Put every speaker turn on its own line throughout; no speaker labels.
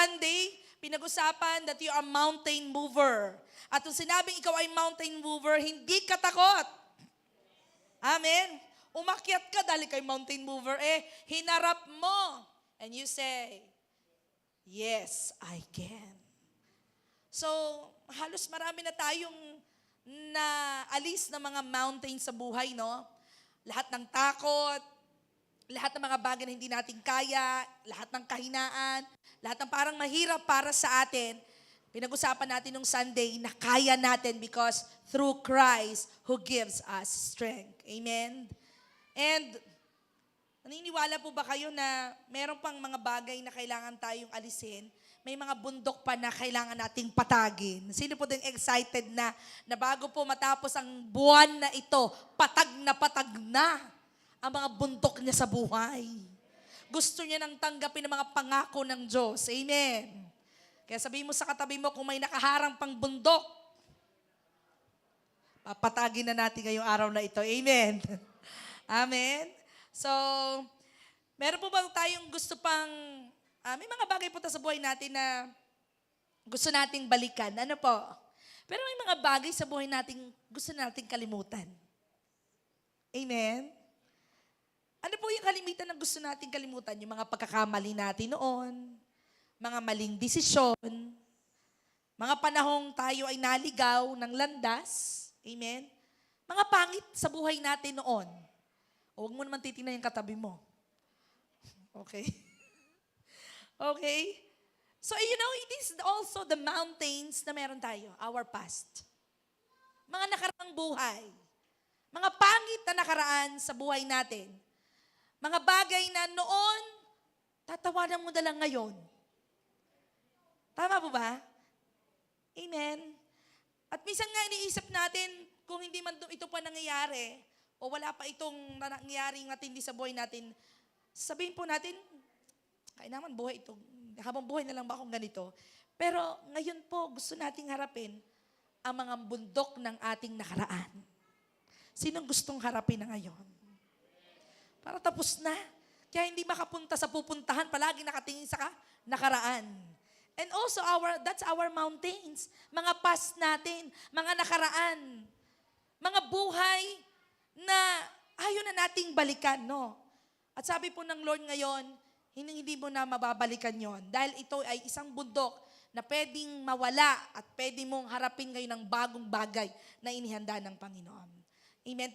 Sunday, pinag-usapan that you are mountain mover. At kung sinabing ikaw ay mountain mover, hindi ka takot. Amen? Umakyat ka dahil kay mountain mover, hinarap mo. And you say, yes, I can. So, halos marami na tayong naalis na mga mountain sa buhay, no? Lahat ng takot, lahat ng mga bagay na hindi natin kaya, lahat ng kahinaan, lahat ng parang mahirap para sa atin, pinag-usapan natin nung Sunday na kaya natin because through Christ who gives us strength. Amen? And naniniwala po ba kayo na meron pang mga bagay na kailangan tayong alisin? May mga bundok pa na kailangan nating patagin. Sino po din excited na bago po matapos ang buwan na ito, patag na ang mga bundok niya sa buhay. Gusto niya nang tanggapin ang mga pangako ng Diyos. Amen. Kaya sabihin mo sa katabi mo, kung may nakaharang pang bundok, papatagin na natin ngayong araw na ito. Amen. Amen. So, meron po ba tayong gusto pang, may mga bagay po sa buhay natin na gusto nating balikan. Ano po? Pero may mga bagay sa buhay natin gusto nating kalimutan. Amen. Ano po yung kalimitan na gusto nating kalimutan? Yung mga pagkakamali natin noon, mga maling desisyon, mga panahong tayo ay naligaw ng landas. Amen. Mga pangit sa buhay natin noon. O, huwag mo naman titingnan yung katabi mo. Okay? Okay? So, it is also the mountains na meron tayo, our past. Mga nakaraang buhay. Mga pangit na nakaraan sa buhay natin. Mga bagay na noon, tatawanan mo na lang ngayon. Tama po ba? Amen? At minsan nga iniisip natin, kung hindi man ito pa nangyayari, o wala pa itong nangyaring matindi sa buhay natin, sabihin po natin, kaya naman buhay ito, habang buhay na lang ba akong ganito? Pero ngayon po, gusto nating harapin ang mga bundok ng ating nakaraan. Sinong gustong harapin na ngayon? Para tapos na. Kaya hindi makapunta sa pupuntahan, palagi nakatingin sa nakaraan. And also, that's our mountains. Mga past natin, mga nakaraan, mga buhay na ayaw na nating balikan, no? At sabi po ng Lord ngayon, hindi mo na mababalikan yon dahil ito ay isang bundok na pwedeng mawala at pwede mong harapin ngayon ng bagong bagay na inihanda ng Panginoon. Amen.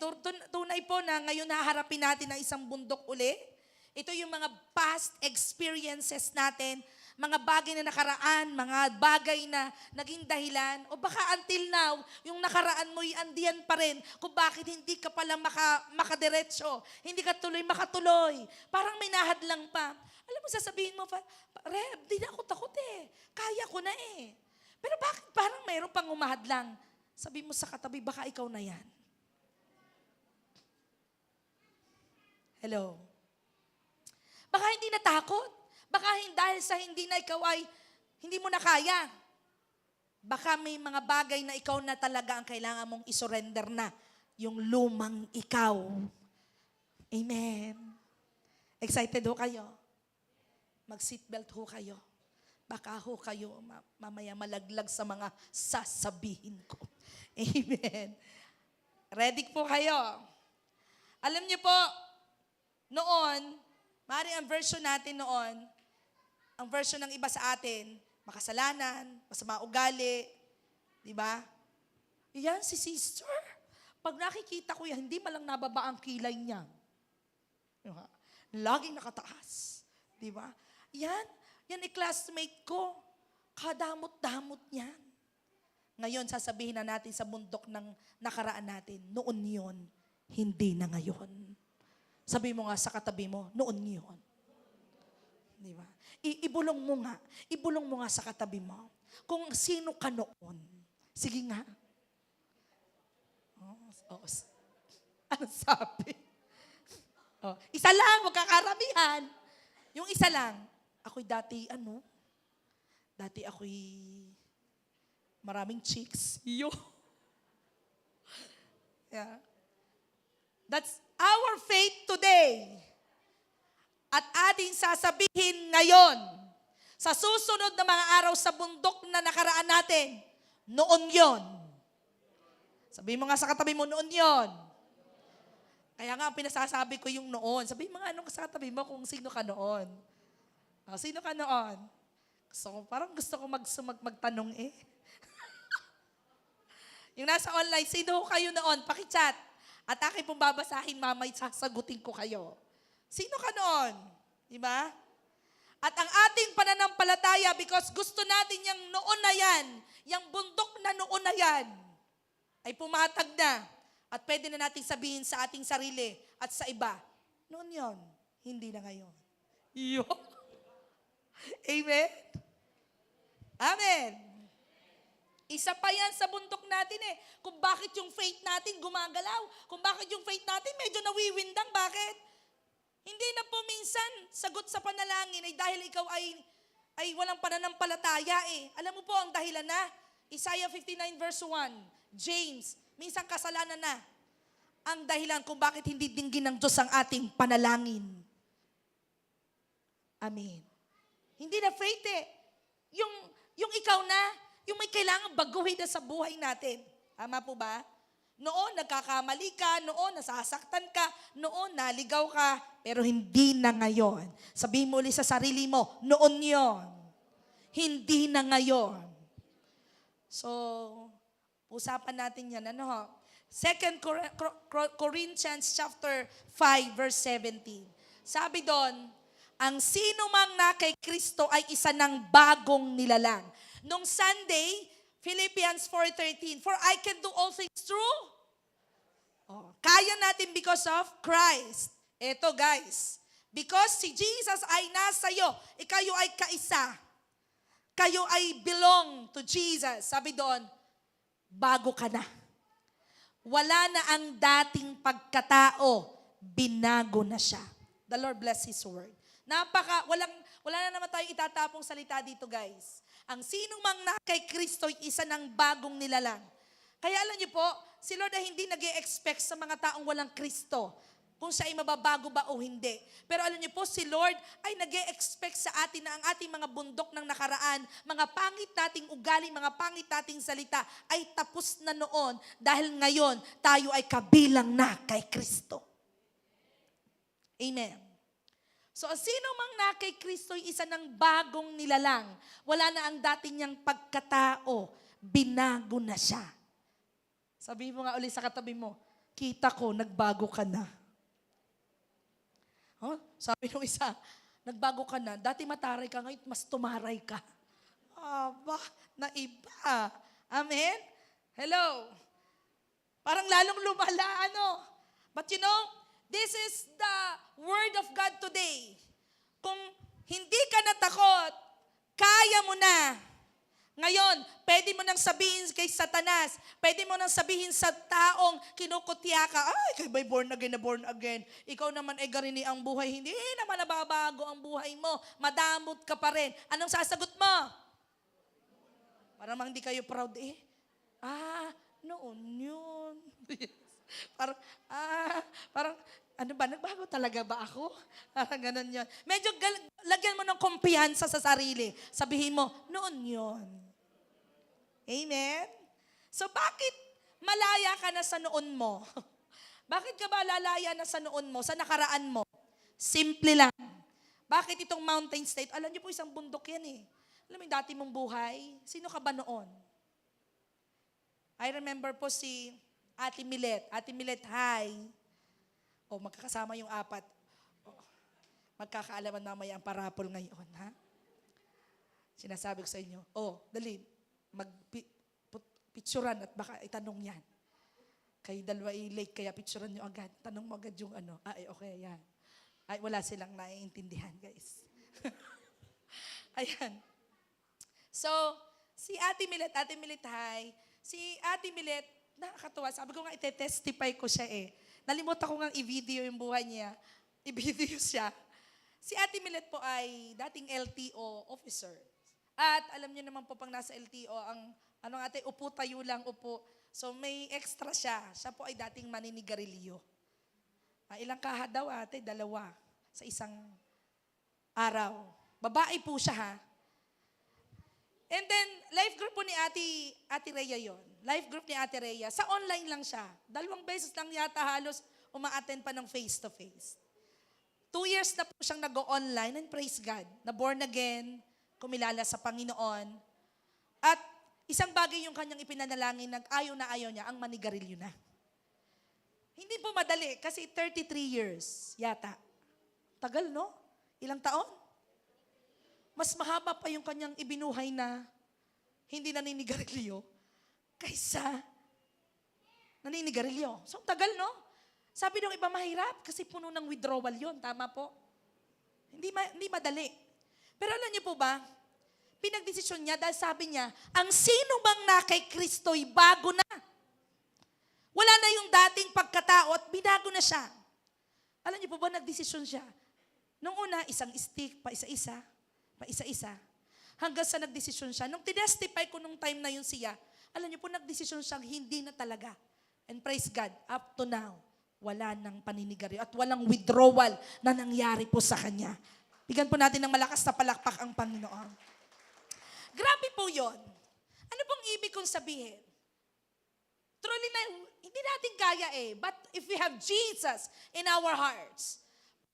Tunay po na ngayon haharapin natin ang isang bundok uli. Ito yung mga past experiences natin, mga bagay na nakaraan, mga bagay na naging dahilan, o baka until now, yung nakaraan mo, andiyan pa rin kung bakit hindi ka pala makadiretso, hindi ka makatuloy. Parang may nahadlang pa. Alam mo, sasabihin mo, Reb, di na ako takot kaya ko na Pero bakit parang mayroon pang umahadlang? Sabi mo sa katabi, baka ikaw na yan. Hello? Baka hindi natakot. Baka dahil sa hindi na ikaw ay, hindi mo na kaya. Baka may mga bagay na ikaw na talaga ang kailangan mong isurrender na. Yung lumang ikaw. Amen. Excited ho kayo? Mag-seatbelt ho kayo. Baka ho kayo mamaya malaglag sa mga sasabihin ko. Amen. Ready po kayo? Alam niyo po, noon, maaaring ang version natin noon, ang version ng iba sa atin, makasalanan, masama ugali, di ba? Yan si sister. Pag nakikita ko yan, hindi malang nababa ang kilay niya. Diba? Laging nakataas. Di ba? Yan classmate ko. Kadamot-damot niyan. Ngayon, sasabihin na natin sa bundok ng nakaraan natin, noon yun, hindi na ngayon. Sabi mo nga sa katabi mo, noon yun. Di ba? Ibulong mo nga sa katabi mo. Kung sino ka noon. Sige nga. Ano sabi? Isa lang, huwag kakaramihan. Yung isa lang, ako'y dati ako'y maraming chicks. Yeah. That's our faith today. At ating sasabihin ngayon. Sa susunod na mga araw sa bundok na nakaraan natin, noon yon. Sabihin mo nga sa katabi mo, noon yon. Kaya nga, pinasasabi ko yung noon. Sabihin mo nga anong sa katabi mo kung sino ka noon. Sino ka noon? Parang gusto ko magtanong eh. Yung nasa online, sino kayo noon? Pakichat. At aking pong babasahin, mamay, sasagutin ko kayo. Sino ka noon? Diba? At ang ating pananampalataya, because gusto natin yung noon na yan, yung bundok na noon na yan, ay pumatag na. At pwede na natin sabihin sa ating sarili at sa iba, noon yon, hindi na ngayon. Yo. Amen? Amen. Isa pa yan sa bundok natin eh. Kung bakit yung faith natin gumagalaw. Kung bakit yung faith natin medyo nawiwindang. Bakit? Hindi na po minsan sagot sa panalangin ay dahil ikaw ay walang pananampalataya eh. Alam mo po ang dahilan na? Isaiah 59 verse 1, James, minsan kasalanan na ang dahilan kung bakit hindi dinggin ng Diyos ang ating panalangin. Amen. Hindi na faith eh. Yung ikaw na, yung may kailangan baguhin na sa buhay natin. Tama po ba? Noon, nagkakamali ka. Noon, nasasaktan ka. Noon, naligaw ka. Pero hindi na ngayon. Sabihin mo ulit sa sarili mo, noon yon. Hindi na ngayon. So, usapan natin yan. 2 Corinthians chapter 5, verse 17. Sabi doon, ang sino mang na kay Kristo ay isa ng bagong nilalang. Nung Sunday, Philippians 4:13, for I can do all things through. Kaya natin because of Christ. Eto guys, because si Jesus ay nasa iyo, ikayo ay kaisa. Kayo ay belong to Jesus. Sabi doon, bago ka na. Wala na ang dating pagkatao, binago na siya. The Lord bless His word. Wala na naman tayong itatapong salita dito guys. Ang sinong mang na kay Kristo ay isa ng bagong nilalang. Kaya alam niyo po, si Lord ay hindi nag-e-expect sa mga taong walang Kristo kung siya ay mababago ba o hindi. Pero alam niyo po, si Lord ay nag-e-expect sa atin na ang ating mga bundok ng nakaraan, mga pangit nating ugali, mga pangit nating salita ay tapos na noon dahil ngayon tayo ay kabilang na kay Kristo. Amen. So, sino mang na kay Kristo ay isa ng bagong nilalang. Wala na ang dating niyang pagkatao. Binago na siya. Sabihin mo nga ulit sa katabi mo, kita ko, nagbago ka na. Sabi nung isa, nagbago ka na. Dati mataray ka, ngayon mas tumaray ka. Aba, naiba. Amen? Hello? Parang lalong lumala, But you know, this is the word of God today. Kung hindi ka natakot, kaya mo na. Ngayon, pwede mo nang sabihin kay Satanas, pwede mo nang sabihin sa taong kinukutya ka, ay, kayo ba'y born again na born again? Ikaw naman ay garini ang buhay. Hindi naman nababago ang buhay mo. Madamot ka pa rin. Anong sasagot mo? Parang hindi kayo proud eh. Noon yun. Parang, ano ba, nagbago talaga ba ako? Parang ganun yun. Medyo lagyan mo ng kumpiyansa sa sarili. Sabihin mo, noon yun. Amen? So bakit malaya ka na sa noon mo? Bakit ka ba lalaya na sa noon mo, sa nakaraan mo? Simple lang. Bakit itong mountain state? Alam niyo po, isang bundok yan eh. Alam mo yung dati mong buhay? Sino ka ba noon? I remember po si Ate Milet. Ate Milet, hi. Magkakasama yung apat. Magkakaalaman mamaya ang parapol ngayon, ha? Sinasabi ko sa inyo, dali, picturean at baka itanong yan. Kayo dalawa late, kaya picturean nyo agad. Tanong mo agad yung okay, yan. Ay, wala silang naiintindihan, guys. Ayan. So, si Ate Milet, hi. Si Ate Milet, nakakatuwa. Sabi ko nga, ite-testify ko siya eh. Nalimutan ko nga i-video yung buhay niya. I-video siya. Si Ate Milet po ay dating LTO officer. At alam niyo naman po pang nasa LTO, ang ate, upo tayo lang, upo. So may extra siya. Siya po ay dating maninigarilyo. Ilang kaha daw ate? 2 sa isang araw. Babae po siya ha. And then, life group po ni Ate Rhea yon. Life group ni Ate Rhea. Sa online lang siya. 2 beses lang yata halos uma-attend pa ng face-to-face. 2 years na po siyang nag-online and praise God. Na born again, kumilala sa Panginoon. At isang bagay yung kanyang ipinanalangin, ayaw na ayaw niya, ang manigarilyo na. Hindi po madali kasi 33 years yata. Tagal, no? Ilang taon? Mas mahaba pa yung kanyang ibinuhay na hindi naninigarilyo kaysa naninigarilyo. So, tagal, no? Sabi ng iba, mahirap kasi puno ng withdrawal yon. Tama po? Hindi madali. Pero alam niyo po ba, pinagdesisyon niya dahil sabi niya, ang sino bang na kay Kristo'y bago na. Wala na yung dating pagkatao at binago na siya. Alam niyo po ba, nagdesisyon siya. Nung una, isang stick, pa isa-isa. Hanggang sa nagdesisyon siya. Nung tinestify ko nung time na yun siya, alam niyo po, nagdesisyon siyang hindi na talaga. And praise God, up to now, wala nang paninigarilyo at walang withdrawal na nangyari po sa kanya. Bigyan po natin ng malakas na palakpak ang Panginoon. Grabe po yun. Ano pong ibig kong sabihin? Truly na, hindi natin kaya But if we have Jesus in our hearts,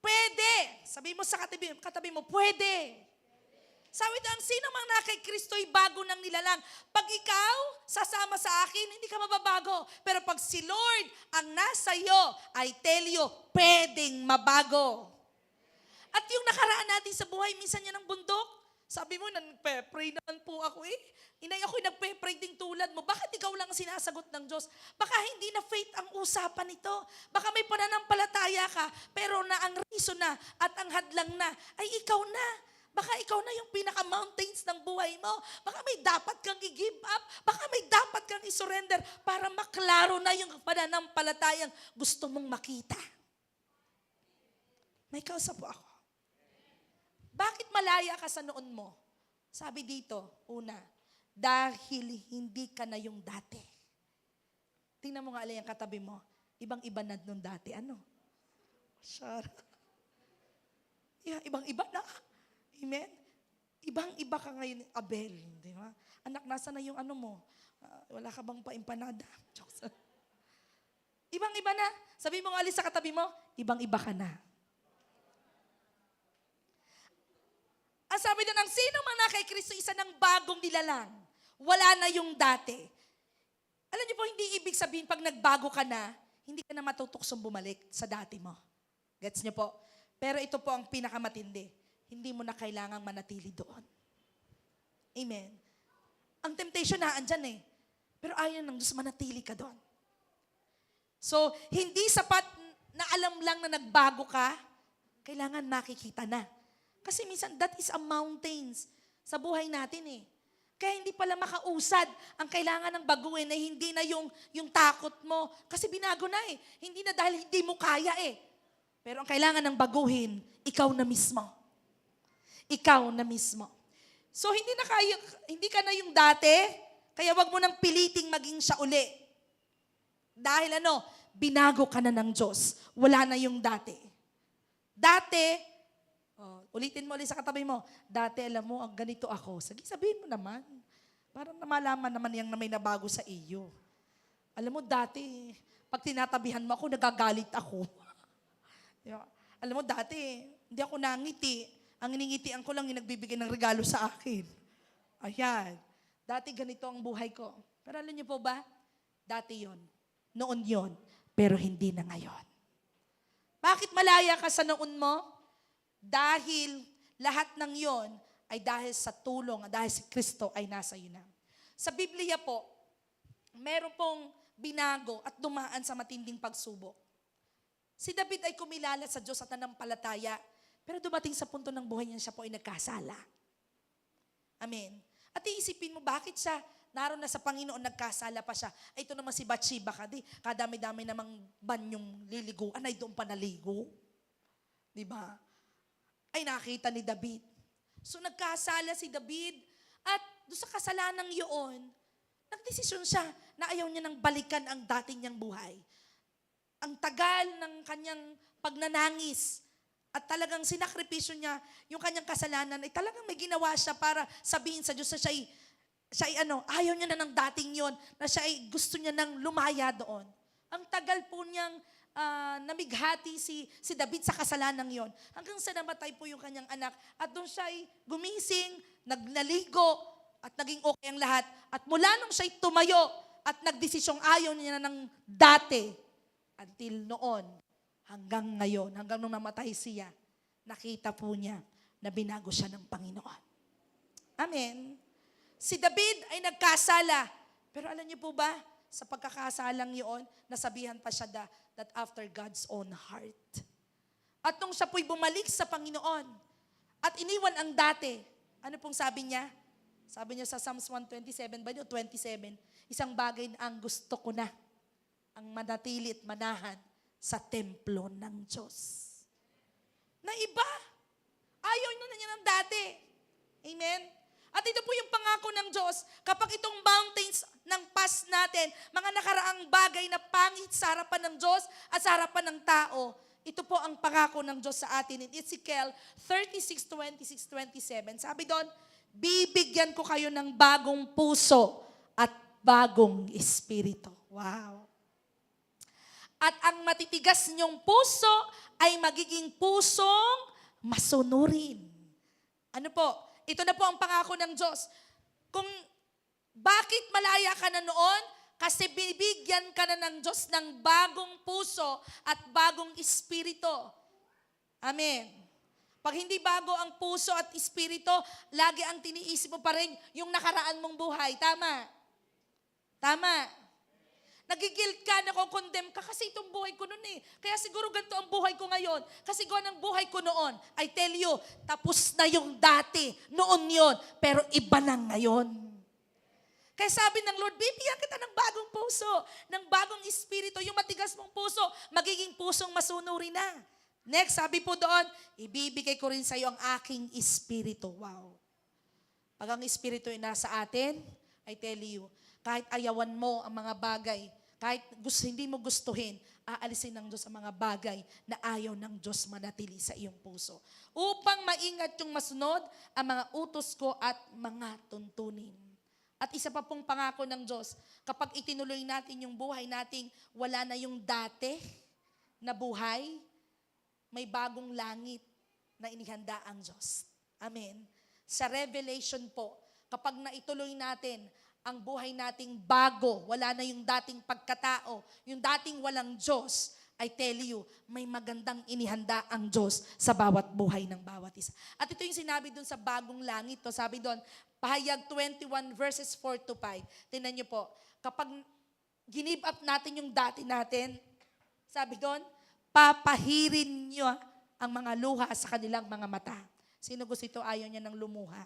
pwede. Sabi mo sa katabi mo, pwede. Sabi doon, sino mang na kay Kristo'y bago ng nilalang. Pag ikaw sasama sa akin, hindi ka mababago. Pero pag si Lord ang nasa iyo, I tell you, pwedeng mabago. At yung nakaraan natin sa buhay, minsan yan ang bundok. Sabi mo, nagpe-pray naman po ako Inay, ako'y nagpe-pray ding tulad mo. Bakit ikaw lang sinasagot ng Diyos? Baka hindi na faith ang usapan nito. Baka may pananampalataya ka, pero na ang reason na at ang hadlang na ay ikaw na. Baka ikaw na yung pinaka-mountains ng buhay mo. Baka may dapat kang i-give up. Baka may dapat kang i-surrender para maklaro na yung pananampalatayang gusto mong makita. May kausap po ako. Bakit malaya ka sa noon mo? Sabi dito, una, dahil hindi ka na yung dati. Tingnan mo nga alay ang katabi mo. Ibang-iba na nung dati. Ano? Sure. Yeah, ibang-iba na. Amen? Ibang-iba ka ngayon, Abel. Di ba? Anak, nasa na yung ano mo? Wala ka bang paimpanada? Ibang-iba na. Sabi mo nga alay sa katabi mo, ibang-iba ka na. Ang sabi na ng sino man na kay Kristo, isa ng bagong nilalang. Wala na yung dati. Alam niyo po, hindi ibig sabihin pag nagbago ka na, hindi ka na matutuksong bumalik sa dati mo. Gets niyo po? Pero ito po ang pinakamatindi. Hindi mo na kailangang manatili doon. Amen. Ang temptation na andyan Pero ayaw ng Diyos manatili ka doon. So, hindi sapat na alam lang na nagbago ka, kailangan makikita na. Kasi minsan, that is a mountains sa buhay natin Kaya hindi pala makausad. Ang kailangan ng baguhin ay hindi na yung takot mo. Kasi binago na Hindi na dahil hindi mo kaya Pero ang kailangan ng baguhin, ikaw na mismo. Ikaw na mismo. So, hindi ka na yung dati, kaya wag mo nang piliting maging siya uli. Dahil binago ka na ng Diyos. Wala na yung dati. Dati, ulitin mo ulit sa katabi mo, dati alam mo, ang ganito ako. Sige, sabihin mo naman. Parang namalaman naman yung na may nabago sa iyo. Alam mo, dati, pag tinatabihan mo ako, nagagalit ako. Alam mo, dati, hindi ako nangiti. Ang iningitian ko lang yung nagbibigay ng regalo sa akin. Ayan. Dati ganito ang buhay ko. Pero alam niyo po ba? Dati yon. Noon yon. Pero hindi na ngayon. Bakit malaya ka sa noon mo? Dahil lahat ng yon ay dahil sa tulong, dahil si Kristo ay nasa iyo na. Sa Biblia po, meron pong binago at dumaan sa matinding pagsubok. Si David ay kumilala sa Diyos at nanampalataya. Pero dumating sa punto ng buhay niya, siya po ay nagkasala. Amen. At iisipin mo, bakit siya naroon na sa Panginoon, nagkasala pa siya? Ay, ito naman si Bathsheba, kadami-dami namang banyong liliguan, ay doon pa naligo. Diba? Ay, nakita ni David. So, nagkasala si David, at doon sa kasalanan yun, nagdesisyon siya na ayaw niya nang balikan ang dating niyang buhay. Ang tagal ng kanyang pagnanangis, at talagang sinakripisyo niya yung kanyang kasalanan ay talagang may ginawa siya para sabihin sa Diyos na siya'y siya ay ayaw niya na ng dating yon, na siya ay gusto niya nang lumaya doon. Ang tagal po niyang namighati si David sa kasalanang yon. Hanggang sa namatay po yung kanyang anak. At doon siya ay gumising, nagnaligo, at naging okay ang lahat. At mula nung siya ay tumayo at nagdesisyong ayaw niya na ng dati, until noon, hanggang ngayon, hanggang nung namatay siya, nakita po niya na binago siya ng Panginoon. Amen. Si David ay nagkasala. Pero alam niyo po ba, sa pagkakasalang yun, nasabihan pa siya that after God's own heart. At nung siya po'y bumalik sa Panginoon, at iniwan ang dati, ano pong sabi niya? Sabi niya sa Psalms 127, ba yun? 27, isang bagay na ang gusto ko na, ang manatili at manahan sa templo ng Diyos. Na iba, ayaw na niya ng dati. Amen? At ito po yung pangako ng Diyos, kapag itong mountains ng past natin, mga nakaraang bagay na pangit sa harapan ng Diyos at sa harapan ng tao, ito po ang pangako ng Diyos sa atin. In Ezekiel 36:26-27, sabi doon, bibigyan ko kayo ng bagong puso at bagong espiritu. Wow. At ang matitigas niyong puso ay magiging pusong masunurin. Ano po? Ito na po ang pangako ng Diyos. Kung bakit malaya ka na noon, kasi bibigyan ka na ng Diyos ng bagong puso at bagong espiritu. Amen. Pag hindi bago ang puso at espiritu, lagi ang tiniisip mo pa rin yung nakaraan mong buhay. Tama? Tama. Nagigilt ka, nakokondemn ka kasi itong buhay ko noon eh. Kaya siguro ganito ang buhay ko ngayon. Kasi gawa ng buhay ko noon. I tell you, tapos na yung dati, noon yon, pero iba na ngayon. Kaya sabi ng Lord, bibigyan kita ng bagong puso, ng bagong espiritu. Yung matigas mong puso, magiging pusong masunurin na. Next, sabi po doon, ibibigay ko rin sa iyo ang aking espiritu. Wow. Pag ang espiritu ay nasa atin, I tell you, kahit ayawan mo ang mga bagay, kahit hindi mo gustuhin, aalisin ng Diyos ang mga bagay na ayaw ng Diyos manatili sa iyong puso. Upang maingat yung masunod ang mga utos ko at mga tuntunin. At isa pa pong pangako ng Diyos, kapag itinuloy natin yung buhay nating wala na yung dati na buhay, may bagong langit na inihanda ang Diyos. Amen. Sa Revelation po, kapag naituloy natin ang buhay nating bago, wala na yung dating pagkatao, yung dating walang Diyos, I tell you, may magandang inihanda ang Diyos sa bawat buhay ng bawat isa. At ito yung sinabi dun sa bagong langit. Sabi dun, Pahayag 21 verses 4-5. Tingnan niyo po, kapag give up natin yung dati natin, sabi dun, papahirin niyo ang mga luha sa kanilang mga mata. Sino gusto ito? Ayaw niya ng lumuha.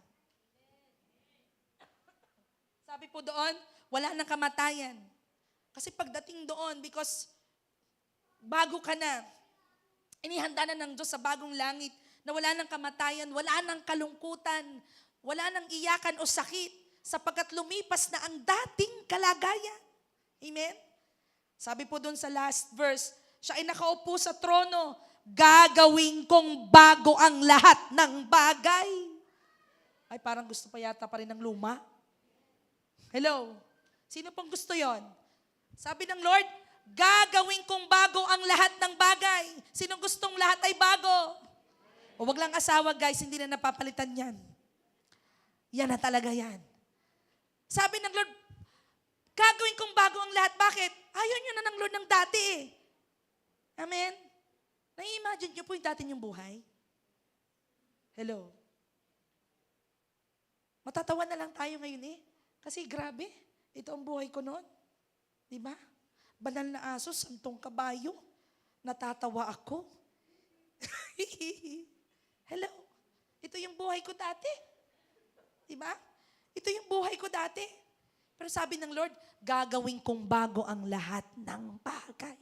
Sabi po doon, wala nang kamatayan. Kasi pagdating doon, because bago ka na, inihanda na ng Diyos sa bagong langit, na wala nang kamatayan, wala nang kalungkutan, wala nang iyakan o sakit, sapagkat lumipas na ang dating kalagayan. Amen? Sabi po doon sa last verse, siya ay nakaupo sa trono, gagawin kong bago ang lahat ng bagay. Ay, parang gusto pa yata pa rin ng luma. Hello? Sino pong gusto yon? Sabi ng Lord, gagawin kong bago ang lahat ng bagay. Sino gustong lahat ay bago? O wag lang asawa guys, hindi na napapalitan yan. Yan na talaga yan. Sabi ng Lord, gagawin kong bago ang lahat. Bakit? Ayaw nyo na ng Lord ng dati eh. Amen? Nai-imagine nyo po yung dati nyong buhay? Hello? Matatawa na lang tayo ngayon eh. Kasi grabe, ito ang buhay ko noon. Diba? Banal na aso, santong kabayo. Natatawa ako. Hello? Ito yung buhay ko dati. Diba? Ito yung buhay ko dati. Pero sabi ng Lord, gagawin kong bago ang lahat ng bagay.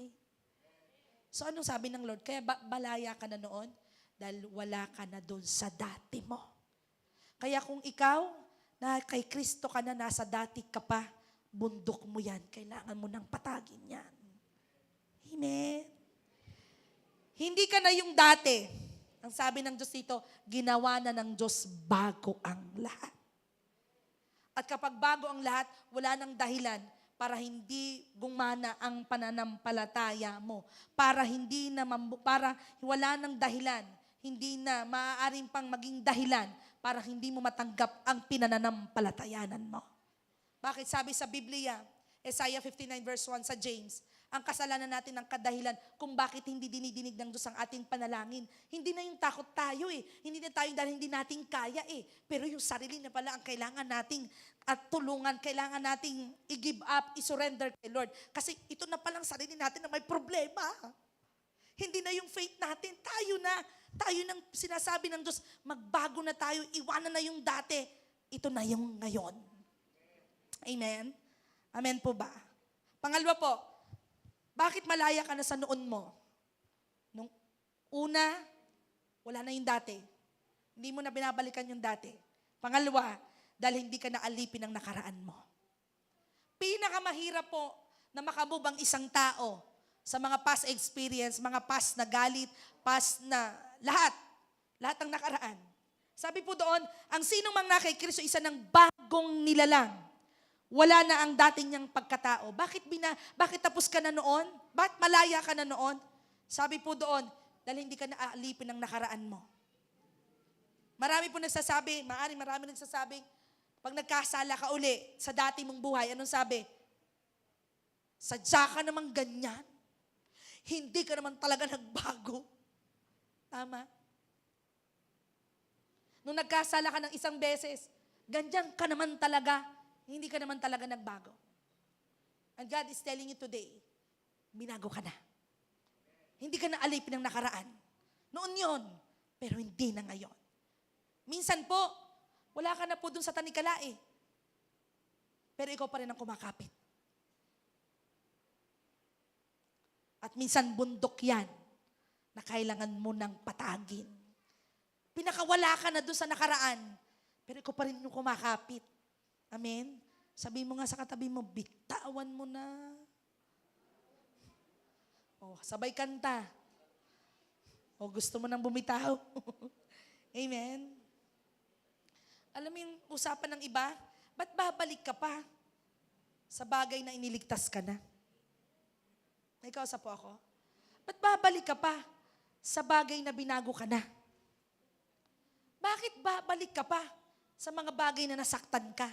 So anong sabi ng Lord? Kaya balaya ka na noon dahil wala ka na doon sa dati mo. Kaya kung ikaw, na kay Kristo ka na, nasa dati ka pa, bundok mo yan. Kailangan mo nang patagin yan. Amen. Hindi ka na yung dati. Ang sabi ng Diyos dito, ginawa na ng Diyos bago ang lahat. At kapag bago ang lahat, wala nang dahilan para hindi gumana ang pananampalataya mo. Para wala nang dahilan, hindi na maaaring pang maging dahilan para hindi mo matanggap ang pinananampalatayanan mo. Bakit sabi sa Biblia, Isaiah 59 verse 1 sa James, ang kasalanan natin ang kadahilan kung bakit hindi dinidinig ng Diyos ang ating panalangin. Hindi na yung takot tayo Hindi na tayo dahil hindi natin kaya Pero yung sarili na pala ang kailangan nating at tulungan, kailangan nating i-give up, i-surrender kay Lord. Kasi ito na palang sarili natin na may problema. Hindi na yung faith natin, tayo nang sinasabi ng Diyos, magbago na tayo, iwanan na yung dati. Ito na yung ngayon. Amen? Amen po ba? Pangalawa po, bakit malaya ka na sa noon mo? Nung una, wala na yung dati. Hindi mo na binabalikan yung dati. Pangalawa, dahil hindi ka naalipin ng nakaraan mo. Pinakamahirap po na makamove ang isang tao sa mga past experience, mga past na galit, past na lahat ng nakaraan. Sabi po doon, ang sinong mang na kay Kristo, isa ng bagong nilalang. Wala na ang dating niyang pagkatao. Bakit tapos ka na noon? Bakit malaya ka na noon? Sabi po doon, dahil hindi ka naaalipin ng nakaraan mo. Marami po nagsasabi, marami nagsasabi, pag nagkasala ka uli sa dati mong buhay, anong sabi? Sadya ka naman ganyan. Hindi ka naman talaga nagbago. Tama? Nung nagkasala ka ng isang beses, ganyan ka naman talaga. Hindi ka naman talaga nagbago. And God is telling you today, binago ka na. Hindi ka na alipin ng nakaraan. Noon yon, pero hindi na ngayon. Minsan po, wala ka na po dun sa tanikala pero ikaw pa rin ang kumakapit. At minsan bundok yan na kailangan mo ng patagin. Pinakawala ka na dun sa nakaraan, pero ikaw pa rin yung kumakapit. Amen? Sabi mo nga sa katabi mo, bitawan mo na. Sabay kanta. Gusto mo nang bumitaw. Amen? Alam mo yung usapan ng iba, ba't babalik ka pa sa bagay na iniligtas ka na? May kausap po ako. Ba't babalik ka pa sa bagay na binago ka na? Bakit babalik ka pa sa mga bagay na nasaktan ka?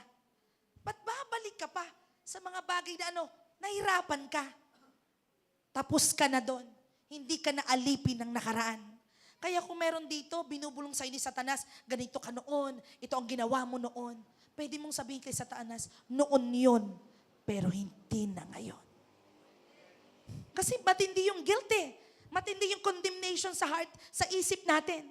Ba't babalik ka pa sa mga bagay na nahirapan ka? Tapos ka na doon. Hindi ka na alipin ng nakaraan. Kaya kung meron dito, binubulong sa'yo ni Satanas, ganito ka noon, ito ang ginawa mo noon. Pwede mong sabihin kay Satanas, noon yun, pero hindi na ngayon. Kasi matindi yung guilt Matindi yung condemnation sa heart, sa isip natin.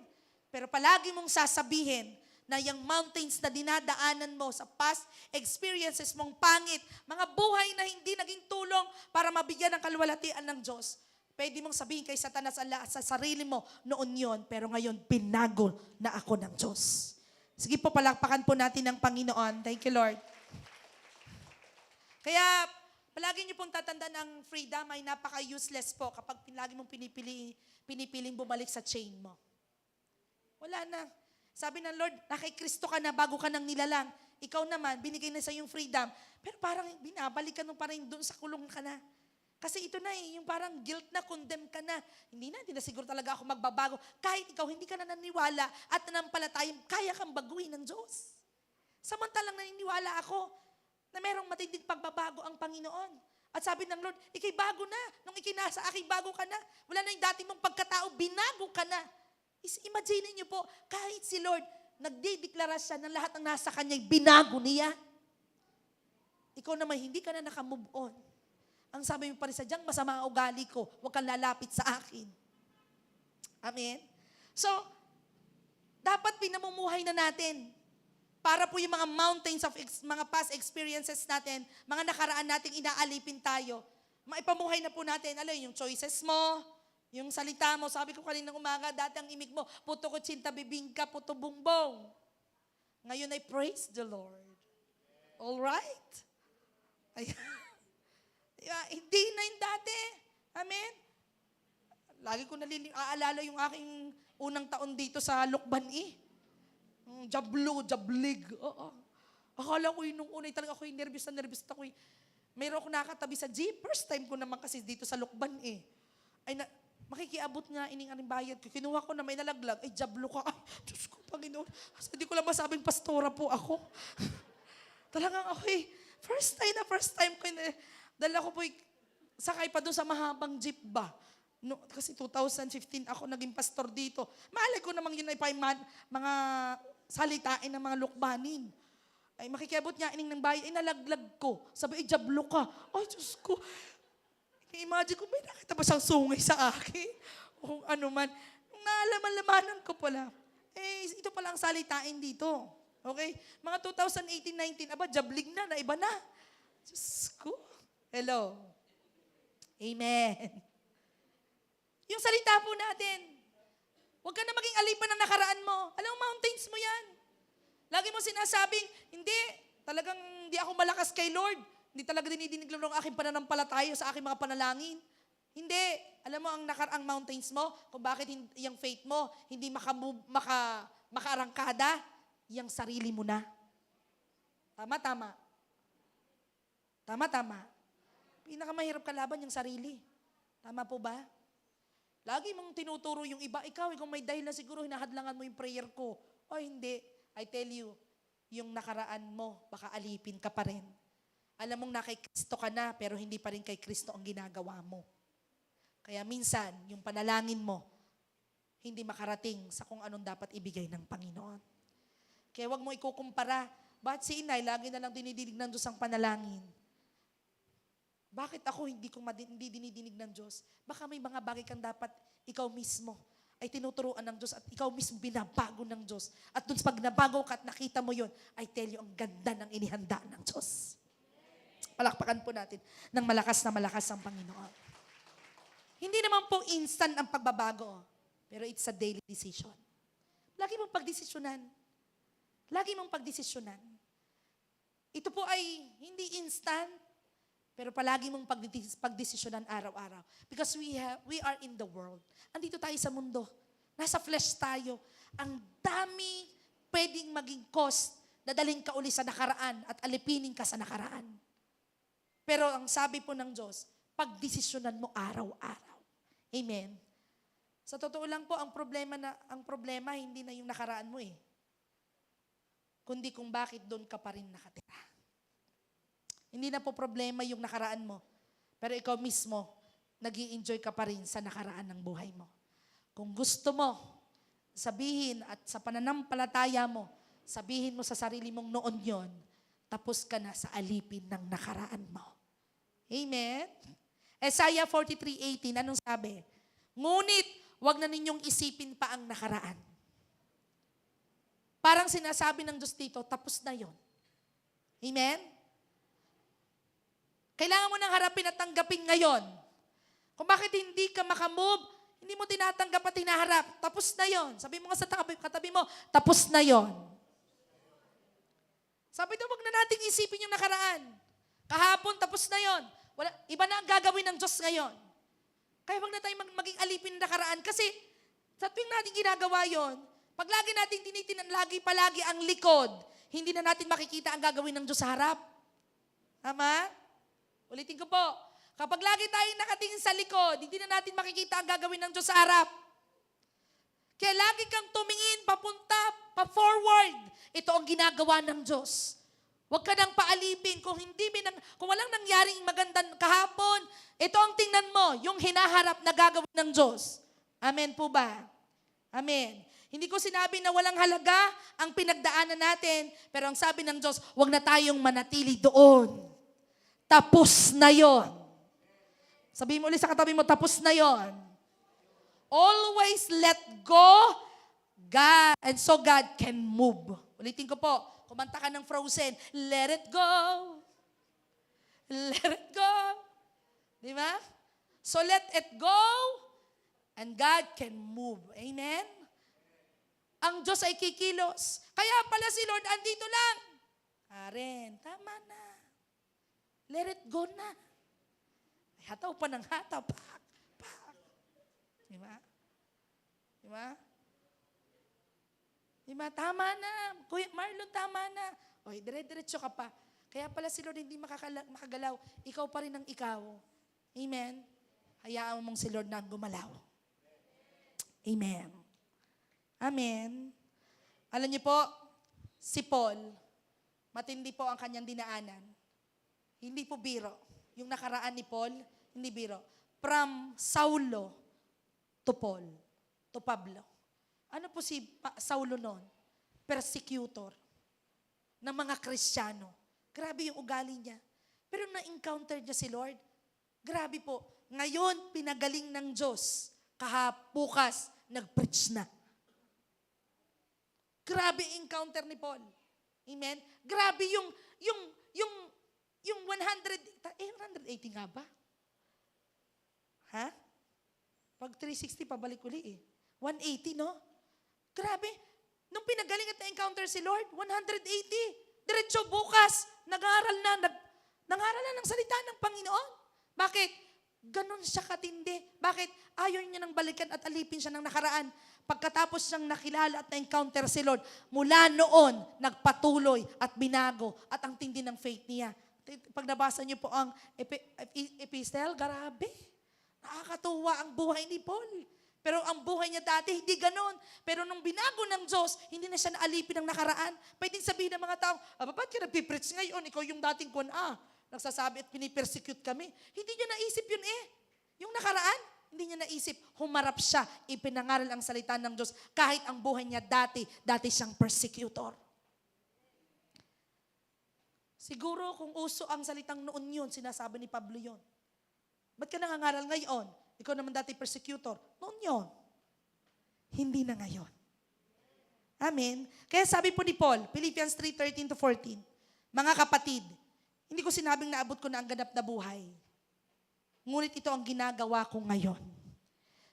Pero palagi mong sasabihin, na yung mountains na dinadaanan mo sa past experiences mong pangit, mga buhay na hindi naging tulong para mabigyan ng kaluwalhatian ng Diyos. Pwede mong sabihin kay Satanas sa sarili mo, noon yon, pero ngayon binago na ako ng Diyos. Sige po, palakpakan po natin ng Panginoon. Thank you, Lord. Kaya, palagi niyo pong tatandaan ang freedom ay napaka-useless po kapag lagi mong pinipiling bumalik sa chain mo. Wala na. Sabi ng Lord, kay Kristo ka na, bago ka nang nilalang. Ikaw naman, binigay na sa yung freedom. Pero parang binabalik ka nung parang doon sa kulong ka na. Kasi ito na yung parang guilt na, condemn ka na. Hindi na siguro talaga ako magbabago. Kahit ikaw, hindi ka na naniwala at nanampalatayang kaya kang baguhin ng Diyos. Samantalang naniniwala ako na merong matinding pagbabago ang Panginoon. At sabi ng Lord, ikay bago na. Nung ikinasa, akay bago ka na. Wala na yung dati mong pagkatao, binago ka na. Imagine niyo po, kahit si Lord, nagdedeklara siya ng lahat ng nasa kanya'y binago niya. Ikaw naman, hindi ka na nakamove on. Ang sabi mo pa rin, sadyang masama ang ugali ko, huwag kang lalapit sa akin. Amen? So, dapat pinamumuhay na natin para po yung mga mountains of mga past experiences natin, mga nakaraan nating inaalipin tayo, maipamuhay na po natin, yung choices mo, yung salita mo, sabi ko kaninang umaga, dati ang imig mo, puto ko tsinta bibingka, puto bumbong. Ngayon ay praise the Lord. All right? Hindi na yung dati. Amen? Lagi ko aalala yung aking unang taon dito sa Lukban Jablo, jablig. Oo. Akala ko yun nung una, talaga ako yung nervous na nervous ako. Mayroon ako nakatabi sa jeep. First time ko naman kasi dito sa Lukban eh. Makikiabot nga ining aning bayad ko. Kinuha ko na may nalaglag. Ay, jablo ka. Ay, Diyos ko, Panginoon. Hindi ko lang masabing pastora po ako. Talagang ako first time ko. Dahil ako po sakay pa doon sa mahabang jeep ba. No, kasi 2015 ako naging pastor dito. Malay ko namang yun ay mga salitain ng mga lukbanin. Ay makikiabot nga ining ng bayan, ay nalaglag ko. Sabi, jablo ka. Ay, Diyos ko. Imagine ko, may nakita ba siyang sungay sa akin? O ano man. Nung naalaman-lamanan ko pala, ito pala ang salitain dito. Okay? Mga 2018-19, jablig na iba na. Diyos ko. Hello. Amen. Yung salita po natin, huwag ka na maging alipan ng nakaraan mo. Alam mo, mountains mo yan. Lagi mo sinasabing, hindi, talagang hindi ako malakas kay Lord. Hindi talaga dinidinig lang ng aking pananampalataya sa aking mga panalangin. Hindi. Alam mo, ang mountains mo, kung bakit yung faith mo, hindi makaarangkada, yung sarili mo na. Tama. Pinakamahirap kalaban yung sarili. Tama po ba? Lagi mong tinuturo yung iba, ikaw may dahil na siguro hinahadlangan mo yung prayer ko. O hindi. I tell you, yung nakaraan mo, baka alipin ka pa rin. Alam mong na kay Kristo ka na, pero hindi pa rin kay Kristo ang ginagawa mo. Kaya minsan, yung panalangin mo, hindi makarating sa kung anong dapat ibigay ng Panginoon. Kaya wag mo ikukumpara, bakit si inay, lagi na lang dinidinig ng Diyos ang panalangin? Bakit ako hindi dinidinig ng Diyos? Baka may mga bagay kang dapat ikaw mismo ay tinuturuan ng Diyos at ikaw mismo binabago ng Diyos. At dun sa pag nabago ka at nakita mo yun, I tell you, ang ganda ng inihanda ng Diyos. Palakpakan po natin ng malakas na malakas ang Panginoon. Hindi naman po instant ang pagbabago, pero it's a daily decision. Lagi mong pagdesisyonan. Ito po ay hindi instant, pero palagi mong pagdesisyonan araw-araw. Because we are in the world. Andito tayo sa mundo. Nasa flesh tayo. Ang dami pwedeng maging cause na daling ka uli sa nakaraan at alipinin ka sa nakaraan. Pero ang sabi po ng Diyos, pagdesisyonan mo araw-araw. Amen. Sa totoo lang po, ang problema hindi na yung nakaraan mo kundi kung bakit doon ka pa rin nakatira. Hindi na po problema yung nakaraan mo, pero ikaw mismo, nag-i-enjoy ka pa rin sa nakaraan ng buhay mo. Kung gusto mo, sabihin at sa pananampalataya mo, sabihin mo sa sarili mong noon yon, tapos ka na sa alipin ng nakaraan mo. Amen? Isaiah 43:18, anong sabi? Ngunit, wag na ninyong isipin pa ang nakaraan. Parang sinasabi ng Diyos dito, tapos na yon. Amen? Kailangan mo nang harapin at tanggapin ngayon. Kung bakit hindi ka makamove, hindi mo tinatanggap at tinaharap, tapos na yon. Sabi mo nga sa katabi mo, tapos na yon. Sabi daw, wag na nating isipin yung nakaraan. Kahapon, tapos na yon. Iba na ang gagawin ng Diyos ngayon. Kaya wag na tayong maging alipin ng nakaraan kasi sa tuwing natin ginagawa yon, pag lagi natin tinitinan palagi ang likod, hindi na natin makikita ang gagawin ng Diyos sa harap. Tama? Ulitin ko po. Kapag lagi tayong nakatingin sa likod, hindi na natin makikita ang gagawin ng Diyos sa harap. Kaya lagi kang tumingin, papunta, pa-forward. Ito ang ginagawa ng Diyos. Huwag ka nang paalipin. Kung walang nangyaring magandang kahapon, ito ang tingnan mo, yung hinaharap na gagawin ng Diyos. Amen po ba? Amen. Hindi ko sinabi na walang halaga ang pinagdaanan natin, pero ang sabi ng Diyos, huwag na tayong manatili doon. Tapos na yon. Sabihin mo ulit sa katabi mo, tapos na yon. Always let go, God, and so God can move. Ulitin ko po, kumanta ka ng Frozen, let it go. Let it go. Di ba? So let it go, and God can move. Amen? Ang Diyos ay kikilos. Kaya pala si Lord, andito lang. Karen, tama na. Let it go na. Hataw pa ng hataw. Pak. Diba? Diba? Diba? Tama na. Kuya Marlon, tama na. O, dire-diretso ka pa. Kaya pala si Lord hindi makagalaw. Ikaw pa rin ang ikaw. Amen? Hayaan mong si Lord na ang gumalaw. Amen. Amen. Alam niyo po, si Paul, matindi po ang kanyang dinaanan. Hindi po biro. Yung nakaraan ni Paul, hindi biro. From Saulo to Paul, to Pablo. Ano po si Saulo noon? Persecutor ng mga Kristiyano. Grabe yung ugali niya. Pero na-encounter niya si Lord. Grabe po. Ngayon, pinagaling ng Diyos. Bukas, nag-preach na. Grabe encounter ni Paul. Amen? Grabe yung 180 nga ba? Ha? Pag 360, pabalik uli eh. 180, no? Grabe. Nung pinagaling at na-encounter si Lord, 180. Diretso bukas, nangaral na ng salita ng Panginoon. Bakit? Ganon siya katindi. Bakit? Ayaw niya nang balikan at alipin siya ng nakaraan. Pagkatapos siyang nakilala at na-encounter si Lord, mula noon, nagpatuloy at binago at ang tindi ng faith niya. Pag nabasa niyo po ang epistle, grabe. Nakakatuwa ang buhay ni Paul. Pero ang buhay niya dati, hindi ganon. Pero nung binago ng Diyos, hindi na siya naalipin ng nakaraan. Pwedeng sabihin ng mga tao, ba't ka nagpipreach ngayon? Ikaw yung dating nagsasabi at pinipersecute kami. Hindi niya naisip yun eh. Yung nakaraan, hindi niya naisip. Humarap siya, ipinangaral ang salita ng Diyos. Kahit ang buhay niya dati siyang persecutor. Siguro kung uso ang salitang noon yun, sinasabi ni Pablo yun. Ba't ka nangangaral ngayon? Ikaw naman dati persecutor. Noon yun. Hindi na ngayon. Amen? Kaya sabi po ni Paul, Philippians 3:13-14, mga kapatid, hindi ko sinabing naabot ko na ang ganap na buhay. Ngunit ito ang ginagawa ko ngayon.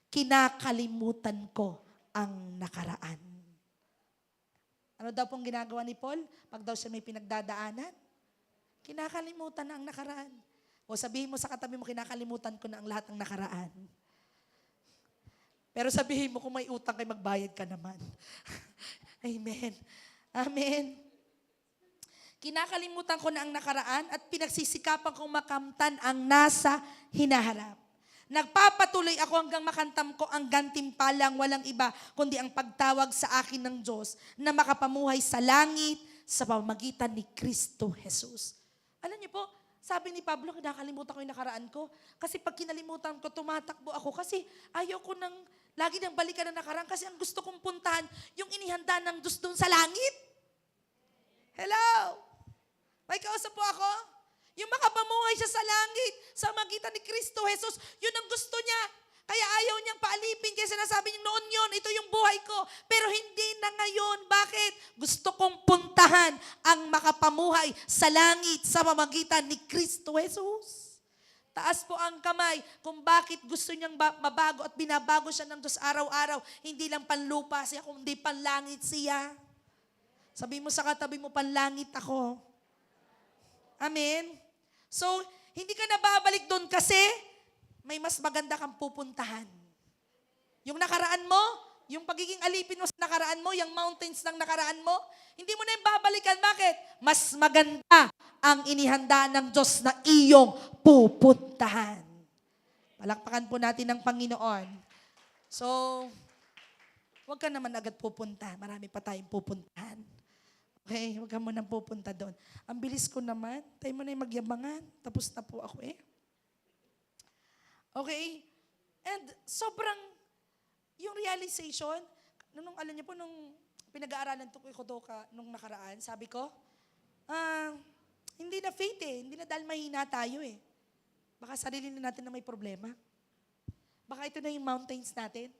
Kinakalimutan ko ang nakaraan. Ano daw pong ginagawa ni Paul? Pag daw siya may pinagdadaanan, kinakalimutan na ang nakaraan. O sabihin mo sa katabi mo, kinakalimutan ko na ang lahat ng nakaraan. Pero sabihin mo, kung may utang kay magbayad ka naman. Amen. Amen. Kinakalimutan ko na ang nakaraan at pinagsisikapan kong makamtan ang nasa hinaharap. Nagpapatuloy ako hanggang makantam ko ang gantimpalang walang iba, kundi ang pagtawag sa akin ng Diyos na makapamuhay sa langit sa pamamagitan ni Kristo Jesus. Alam niyo po, sabi ni Pablo, kinakalimutan ko yung nakaraan ko. Kasi pag kinalimutan ko, tumatakbo ako. Kasi ayaw ko lagi nang balikan ng nakaraan. Kasi ang gusto kong puntahan, yung inihanda ng Diyos doon sa langit. Hello? May kausap po ako? Yung makapamuhay siya sa langit, sa magitan ni Kristo Jesus, yun ang gusto niya. Kaya ayaw niyang paalipin, kaya sinasabi niya, noon yun, ito yung buhay ko. Pero hindi na ngayon. Bakit? Gusto kong puntahan ang makapamuhay sa langit sa pamamagitan ni Kristo Jesus. Taas po ang kamay kung bakit gusto niyang mabago at binabago siya ng Diyos araw-araw. Hindi lang panlupa siya, kundi panlangit siya. Sabi mo sa katabi mo, panlangit ako. Amen? So, hindi ka nababalik doon kasi may mas maganda kang pupuntahan. Yung nakaraan mo, yung pagiging alipin mo sa nakaraan mo, yung mountains ng nakaraan mo, hindi mo na yung babalikan. Bakit? Mas maganda ang inihanda ng Diyos na iyong pupuntahan. Palakpakan po natin ng Panginoon. So, huwag ka naman agad pupunta. Marami pa tayong pupuntahan. Okay, huwag ka munang pupunta doon. Ang bilis ko naman. Tayo mo na yung magyabangan. Tapos na po ako eh. Okay? And sobrang, yung realization, alam niyo po, nung pinag-aaralan ko nung nakaraan, sabi ko, hindi na faith eh. Hindi na dahil mahina tayo eh. Baka sarili na natin na may problema. Baka ito na yung mountains natin.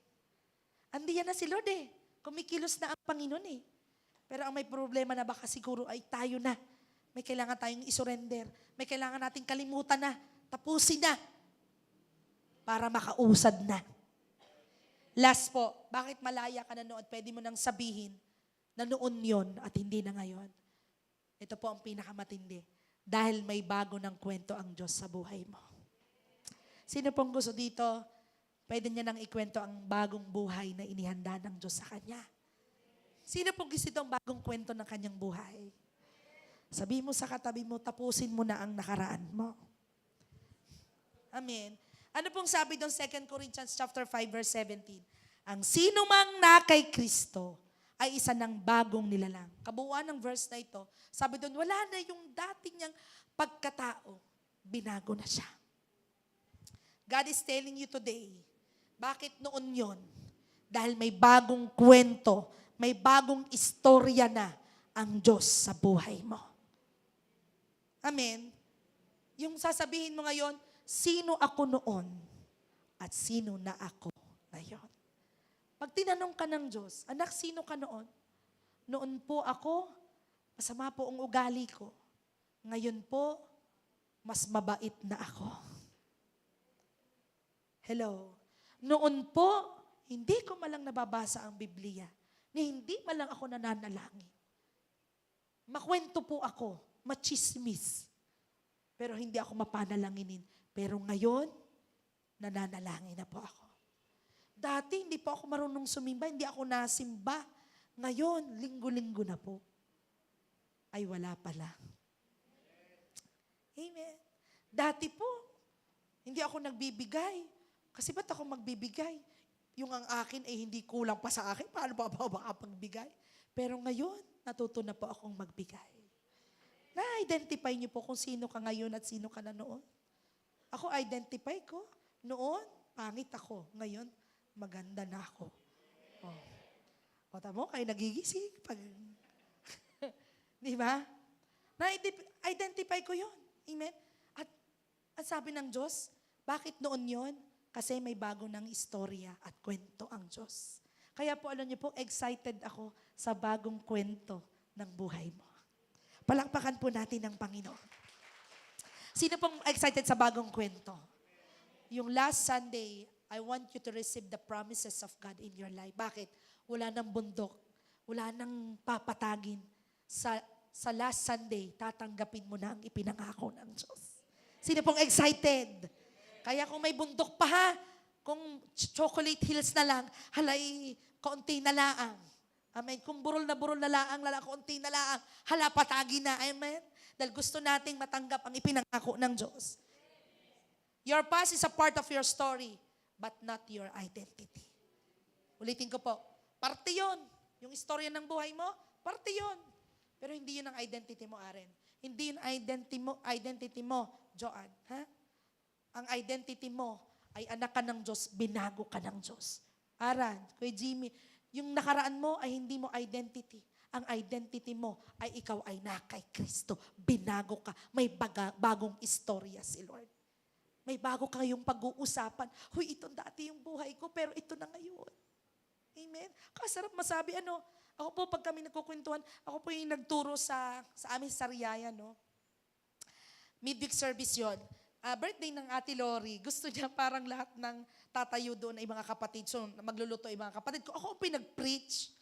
Andiyan na si Lord eh. Kumikilos na ang Panginoon eh. Pero ang may problema na baka siguro ay tayo na. May kailangan tayong isurrender. May kailangan nating kalimutan na. Tapusin na. Para makausad na. Last po, bakit malaya ka na noon? Pwede mo nang sabihin na noon yon at hindi na ngayon. Ito po ang pinakamatindi. Dahil may bago ng kwento ang Diyos sa buhay mo. Sino pong gusto dito, pwede niya nang ikwento ang bagong buhay na inihanda ng Diyos sa kanya? Sino pong gusto ang bagong kwento ng kanyang buhay? Sabi mo sa katabi mo, tapusin mo na ang nakaraan mo. Amen. Ano pong sabi doon 2 Corinthians chapter 5 verse 17? Ang sino mang na kay Kristo ay isa ng bagong nilalang. Kabuuan ng verse na ito, sabi doon, wala na yung dati niyang pagkatao. Binago na siya. God is telling you today, bakit noon yon? Dahil may bagong kwento, may bagong istorya na ang Diyos sa buhay mo. Amen. Yung sasabihin mo ngayon, sino ako noon at sino na ako ngayon. Pag tinanong ka ng Diyos, anak, sino ka noon? Noon po ako, masama po ang ugali ko. Ngayon po, mas mabait na ako. Hello. Noon po, hindi ko malang nababasa ang Biblia. Ni hindi malang ako nananalangin. Makwento po ako, machismis. Pero hindi ako mapanalanginin. Pero ngayon, nananalangin na po ako. Dati, hindi po ako marunong sumimba, hindi ako nasimba. Ngayon, linggo-linggo na po. Ay, wala pala. Amen. Dati po, hindi ako nagbibigay. Kasi ba't ako magbibigay? Yung ang akin ay hindi kulang pa sa akin. Paano pa ba makapagbigay? Pero ngayon, natuto na po akong magbigay. Na-identify niyo po kung sino ka ngayon at sino ka na noon. Ako, identify ko. Noon, pangit ako. Ngayon, maganda na ako. Oh. O tamo, kayo nagigising. Di ba? Na-identify ko yun. Amen? At sabi ng Diyos, bakit noon yon? Kasi may bago ng istorya at kwento ang Diyos. Kaya po, alam niyo po, excited ako sa bagong kwento ng buhay mo. Palakpakan po natin ang Panginoon. Sino pong excited sa bagong kwento? Yung last Sunday, I want you to receive the promises of God in your life. Bakit? Wala nang bundok. Wala nang papatagin. Sa last Sunday, tatanggapin mo na ang ipinangako ng Diyos. Sino pong excited? Kaya kung may bundok pa ha, kung chocolate hills na lang, halay, kaunti na laang. Amen. Kung burol na laang, kaunti na laang, hala patagi na. Amen. Dahil gusto nating matanggap ang ipinangako ng Diyos. Your past is a part of your story, but not your identity. Ulitin ko po, parte yun. Yung istorya ng buhay mo, parte yun. Pero hindi yun ang identity mo, Aren. Hindi yun identity mo, Joanne. Ha? Ang identity mo ay anak ka ng Diyos, binago ka ng Diyos. Aran, Kuya Jimmy, yung nakaraan mo ay hindi mo identity. Ang identity mo ay ikaw ay na kay Kristo. Binago ka. May bagong istorya si Lord. May bago kayong pag-uusapan. Huy, ito dati yung buhay ko, pero ito na ngayon. Amen? Kasarap masabi, ako po pag kami nagkukwentuhan, ako po yung nagturo sa aming Sariaya, no? Midweek service yon. Birthday ng Ate Lori, gusto niya parang lahat ng tatayo doon ay mga kapatid. So, magluluto ay mga kapatid ko. Ako po yung nag-preach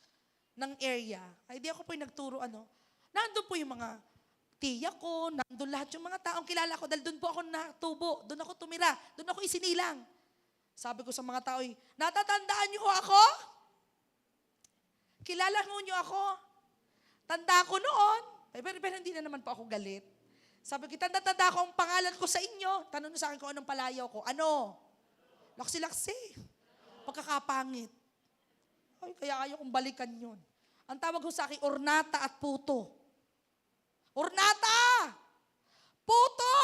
ng area. Ay, di ako po yung nagturo, Nandun po yung mga tiya ko, nandun lahat yung mga taong kilala ko. Dahil doon po ako natubo, doon ako tumira, doon ako isinilang. Sabi ko sa mga tao, natatandaan niyo ho ako? Kilala niyo ako? Tanda ko noon. Pero hindi na naman po ako galit. Sabi ko, tanda ko ang pangalan ko sa inyo. Tanong sa akin kung anong palayaw ko. Ano? Laksi-laksi. Pagkakapangit. Ay, kaya ayaw kong balikan yun. Ang tawag ko sa akin, ornata at puto. Ornata! Puto!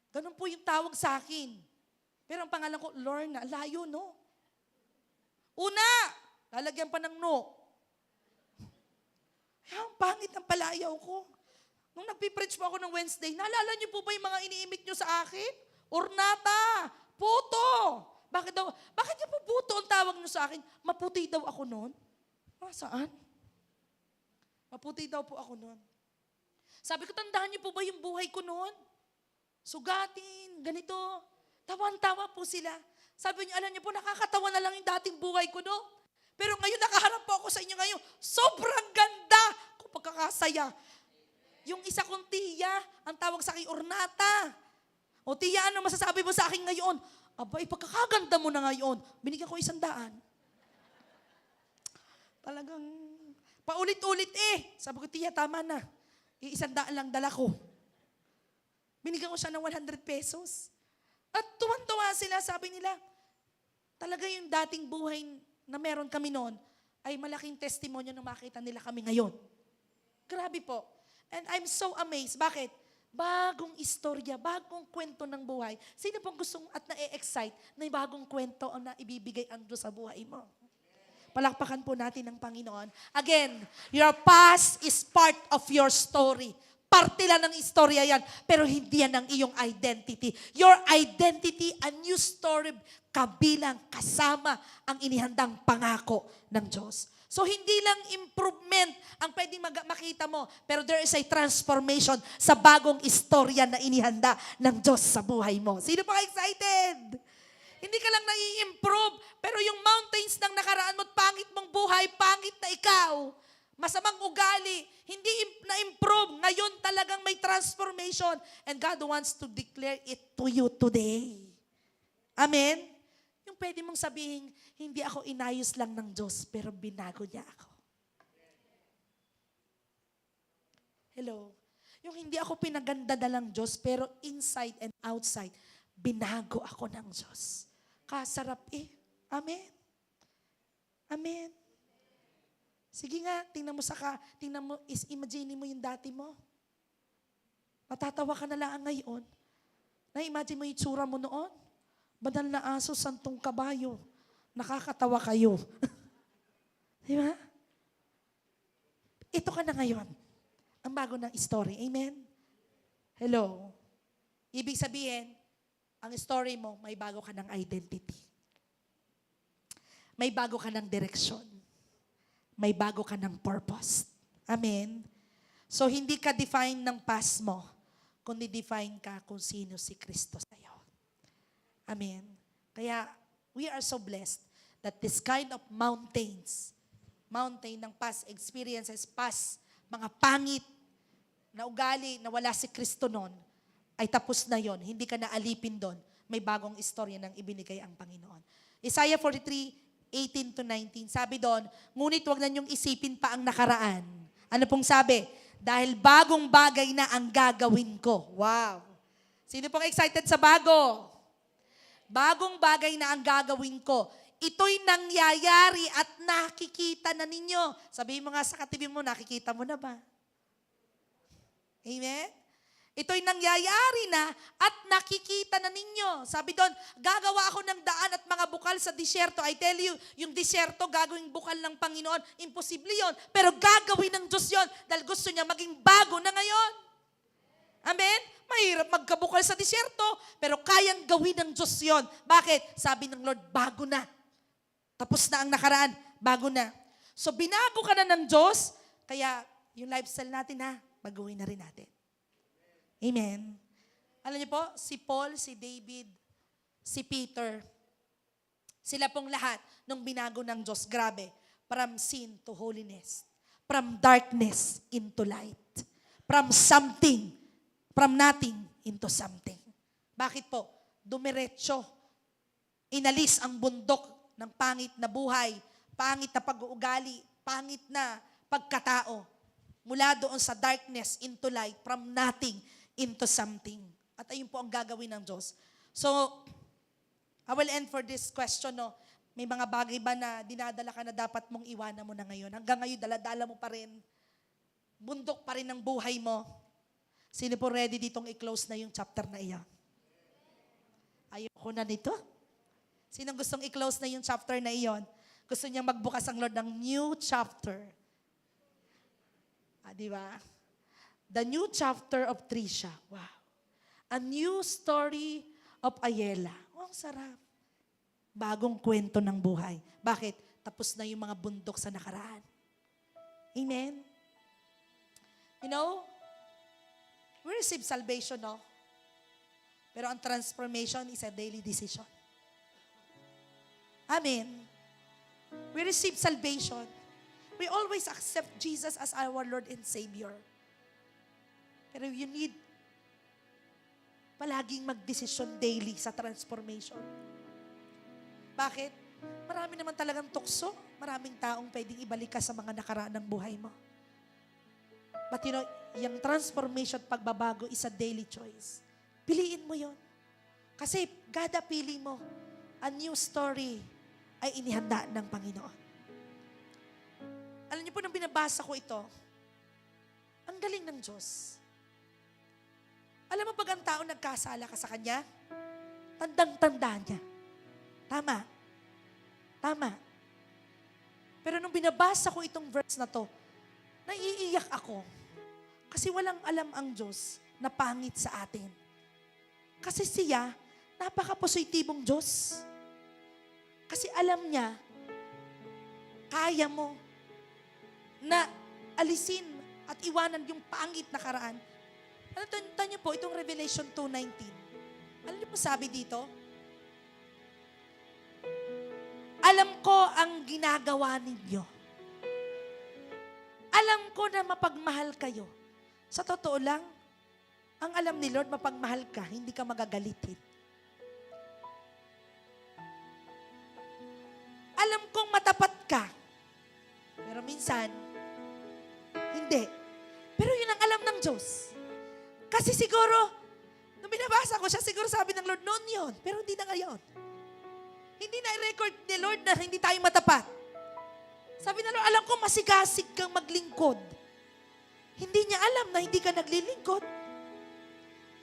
Ganun po yung tawag sa akin. Pero ang pangalan ko, Lorna. Layo, no? Una, lalagyan pa ng no. Ay, ang pangit ng palayaw ko. Nung nagpipreach po ako ng Wednesday, naalala niyo po ba yung mga iniimik niyo sa akin? Ornata! Puto! Bakit niyo po puto ang tawag niyo sa akin? Maputi daw ako noon. Saan? Maputi daw po ako noon. Sabi ko, tandaan niyo po ba yung buhay ko noon? Sugatin, ganito. Tawan-tawa po sila. Sabi niyo, alam niyo po, nakakatawa na lang yung dating buhay ko noon. Pero ngayon, nakaharap po ako sa inyo ngayon. Sobrang ganda kung pagkakasaya. Yung isa kong tiya, ang tawag sa akin, Ornata. O tiya, ano masasabi mo sa akin ngayon? Aba, ipagkakaganda mo na ngayon. Binigyan ko 100. Talagang, paulit-ulit eh. Sabi ko, tiya, tama na. 100 lang dala ko. Binigyan ko siya ng 100 pesos. At tuwan-tuwa sila, sabi nila, talaga yung dating buhay na meron kami noon ay malaking testimonyo na makita nila kami ngayon. Grabe po. And I'm so amazed. Bakit? Bagong istorya, bagong kwento ng buhay. Sino pong gustong at na-excite na yung bagong kwento o na ibibigay ang Diyos sa buhay mo? Palakpakan po natin ng Panginoon. Again, your past is part of your story. Parte lang ng istorya yan, pero hindi yan ang iyong identity. Your identity, a new story, kabilang, kasama ang inihandang pangako ng Diyos. So hindi lang improvement ang pwedeng makita mo, pero there is a transformation sa bagong istorya na inihanda ng Diyos sa buhay mo. Sino pa excited? Hindi ka lang nai-improve, pero yung mountains ng nakaraan mo, pangit mong buhay, pangit na ikaw. Masamang ugali, hindi na-improve. Ngayon talagang may transformation. And God wants to declare it to you today. Amen? Yung pwede mong sabihin, hindi ako inayos lang ng Diyos, pero binago niya ako. Hello? Yung hindi ako pinaganda na lang Diyos, pero inside and outside, binago ako ng Diyos. Kasarap eh. Amen? Amen? Sige nga, tingnan mo, imagine mo yung dati mo. Matatawa ka na lang ngayon. Na-imagine mo yung tsura mo noon. Banal na aso, santong kabayo. Nakakatawa kayo. Di ba? Ito ka na ngayon. Ang bago ng story. Amen? Hello? Ibig sabihin, ang story mo, may bago ka ng identity. May bago ka ng direksyon. May bago ka ng purpose. Amen? So, hindi ka define ng past mo, kundi define ka kung sino si Kristo sa'yo. Amen? Kaya, we are so blessed that this kind of mountain ng past experiences, past mga pangit na ugali na wala si Kristo noon, ay tapos na yon. Hindi ka na alipin doon. May bagong istorya ng ibinigay ang Panginoon. Isaiah 43:18-19, sabi doon, ngunit wag na niyong isipin pa ang nakaraan. Ano pong sabi? Dahil bagong bagay na ang gagawin ko. Wow! Sino pong excited sa bago? Bagong bagay na ang gagawin ko. Ito'y nangyayari at nakikita na ninyo. Sabihin mo nga sa katabi mo, nakikita mo na ba? Amen? Ito'y nangyayari na at nakikita na ninyo. Sabi doon, gagawa ako ng daan at mga bukal sa disyerto. I tell you, yung disyerto gagawing bukal ng Panginoon. Imposible yon. Pero gagawin ng Diyos yon dahil gusto niya maging bago na ngayon. Amen? Mahirap magkabukal sa disyerto, pero kayang gawin ng Diyos yon. Bakit? Sabi ng Lord, bago na. Tapos na ang nakaraan, bago na. So binago ka na ng Diyos, kaya yung lifestyle natin baguhin na rin natin. Amen. Alam niyo po, si Paul, si David, si Peter, sila pong lahat nung binago ng Diyos, grabe, from sin to holiness, from darkness into light, from nothing into something. Bakit po? Dumiretso. Inalis ang bundok ng pangit na buhay, pangit na pag-uugali, pangit na pagkatao, mula doon sa darkness into light, from nothing into something. At ayun po ang gagawin ng Diyos. So, I will end for this question, no? May mga bagay ba na dinadala ka na dapat mong iwanan mo na ngayon? Hanggang ngayon, dala-dala mo pa rin. Bundok pa rin ng buhay mo. Sino po ready ditong i-close na yung chapter na iyan? Ayoko na nito. Sino gustong i-close na yung chapter na iyon? Gusto niyang magbukas ang Lord ng new chapter. Di ba? The new chapter of Trisha. Wow. A new story of Ayela. Oh, sarap. Bagong kwento ng buhay. Bakit? Tapos na yung mga bundok sa nakaraan. Amen? You know, we receive salvation, no? Pero ang transformation is a daily decision. Amen? We receive salvation. We always accept Jesus as our Lord and Savior. Pero you need palaging magdesisyon daily sa transformation. Bakit? Marami naman talagang tukso. Maraming taong pwedeng ibalik ka sa mga nakaraan ng buhay mo. But you know, yung transformation at pagbabago is a daily choice. Piliin mo yon. Kasi kada pili mo, a new story ay inihanda ng Panginoon. Alam niyo po, nung binabasa ko ito, ang galing ng Diyos. Alam mo, pag ang tao nagkasala ka sa Kanya, tandang-tanda niya. Tama. Tama. Pero nung binabasa ko itong verse na to, naiiyak ako. Kasi walang alam ang Diyos na pangit sa atin. Kasi siya, napaka-positibong Diyos. Kasi alam niya, kaya mo na alisin at iwanan yung pangit na karaan. Ano, tanda niyo po, itong Revelation 2:19. Ano niyo po sabi dito? Alam ko ang ginagawa ninyo. Alam ko na mapagmahal kayo. Sa totoo lang, ang alam ni Lord, mapagmahal ka, hindi ka magagalitin. Alam kong matapat ka. Pero minsan, hindi. Pero yun ang alam ng Diyos. Kasi siguro, nung binabasa ko siya, siguro sabi ng Lord, noon yun. Pero hindi na ngayon. Hindi na i-record ni Lord na hindi tayo matapat. Sabi ng Lord, alam ko masigasig kang maglingkod. Hindi niya alam na hindi ka naglilingkod.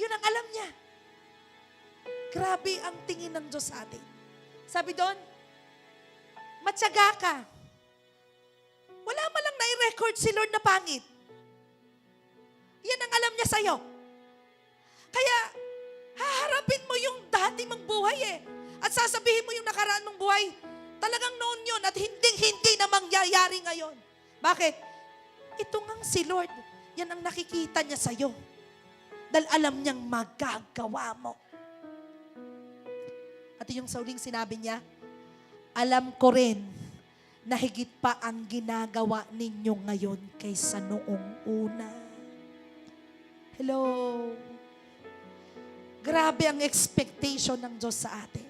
Yun ang alam niya. Grabe ang tingin ng Diyos sa atin. Sabi doon, matyaga ka. Wala man lang na-record si Lord na pangit. Yan ang alam niya sa'yo. Kaya, haharapin mo yung dati mong buhay eh. At sasabihin mo yung nakaraan mong buhay, talagang noon yun at hindi na mangyayari ngayon. Bakit? Ito ngang si Lord, yan ang nakikita niya sa'yo. Dahil alam niyang magagawa mo. At yung sa uling sinabi niya, alam ko rin na higit pa ang ginagawa ninyo ngayon kaysa noong una. Hello. Grabe ang expectation ng Diyos sa atin.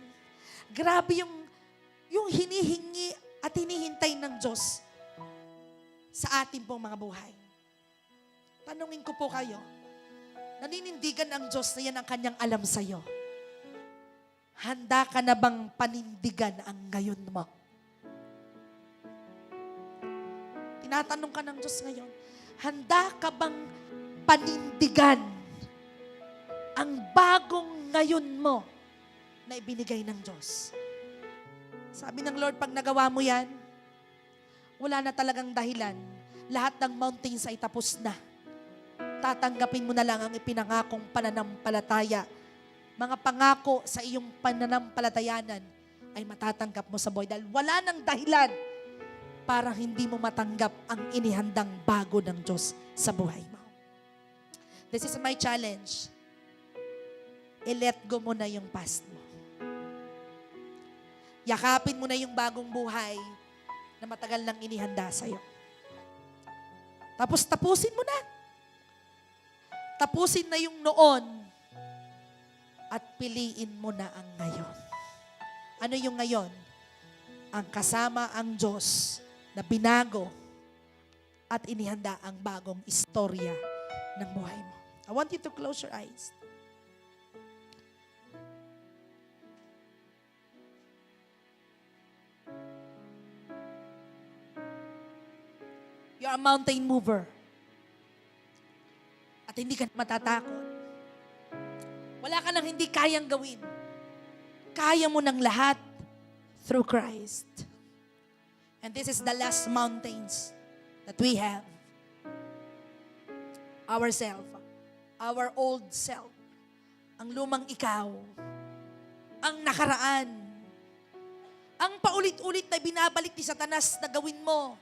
Grabe yung hinihingi at hinihintay ng Diyos sa ating pong mga buhay. Tanungin ko po kayo, naninindigan ang Diyos na yan ang kanyang alam sa'yo? Handa ka na bang panindigan ang ngayon mo? Tinatanong ka ng Diyos ngayon, handa ka bang panindigan ang bagong ngayon mo na ibinigay ng Diyos? Sabi ng Lord, pag nagawa mo yan, wala na talagang dahilan. Lahat ng mountains ay tapos na. Tatanggapin mo na lang ang ipinangakong pananampalataya. Mga pangako sa iyong pananampalatayanan ay matatanggap mo sa buhay dahil wala nang dahilan para hindi mo matanggap ang inihandang bago ng Diyos sa buhay mo. This is my challenge. I-let go mo na yung past mo. Yakapin mo na yung bagong buhay na matagal nang inihanda sa'yo. Tapos tapusin mo na. Tapusin na yung noon at piliin mo na ang ngayon. Ano yung ngayon? Ang kasama ang Diyos na binago at inihanda ang bagong istorya ng buhay mo. I want you to close your eyes. You're a mountain mover. At hindi ka matatakot. Wala ka nang hindi kayang gawin. Kaya mo ng lahat through Christ. And this is the last mountains that we have. Ourself. Our old self. Ang lumang ikaw. Ang nakaraan. Ang paulit-ulit na binabalik ni Satanas na gawin mo.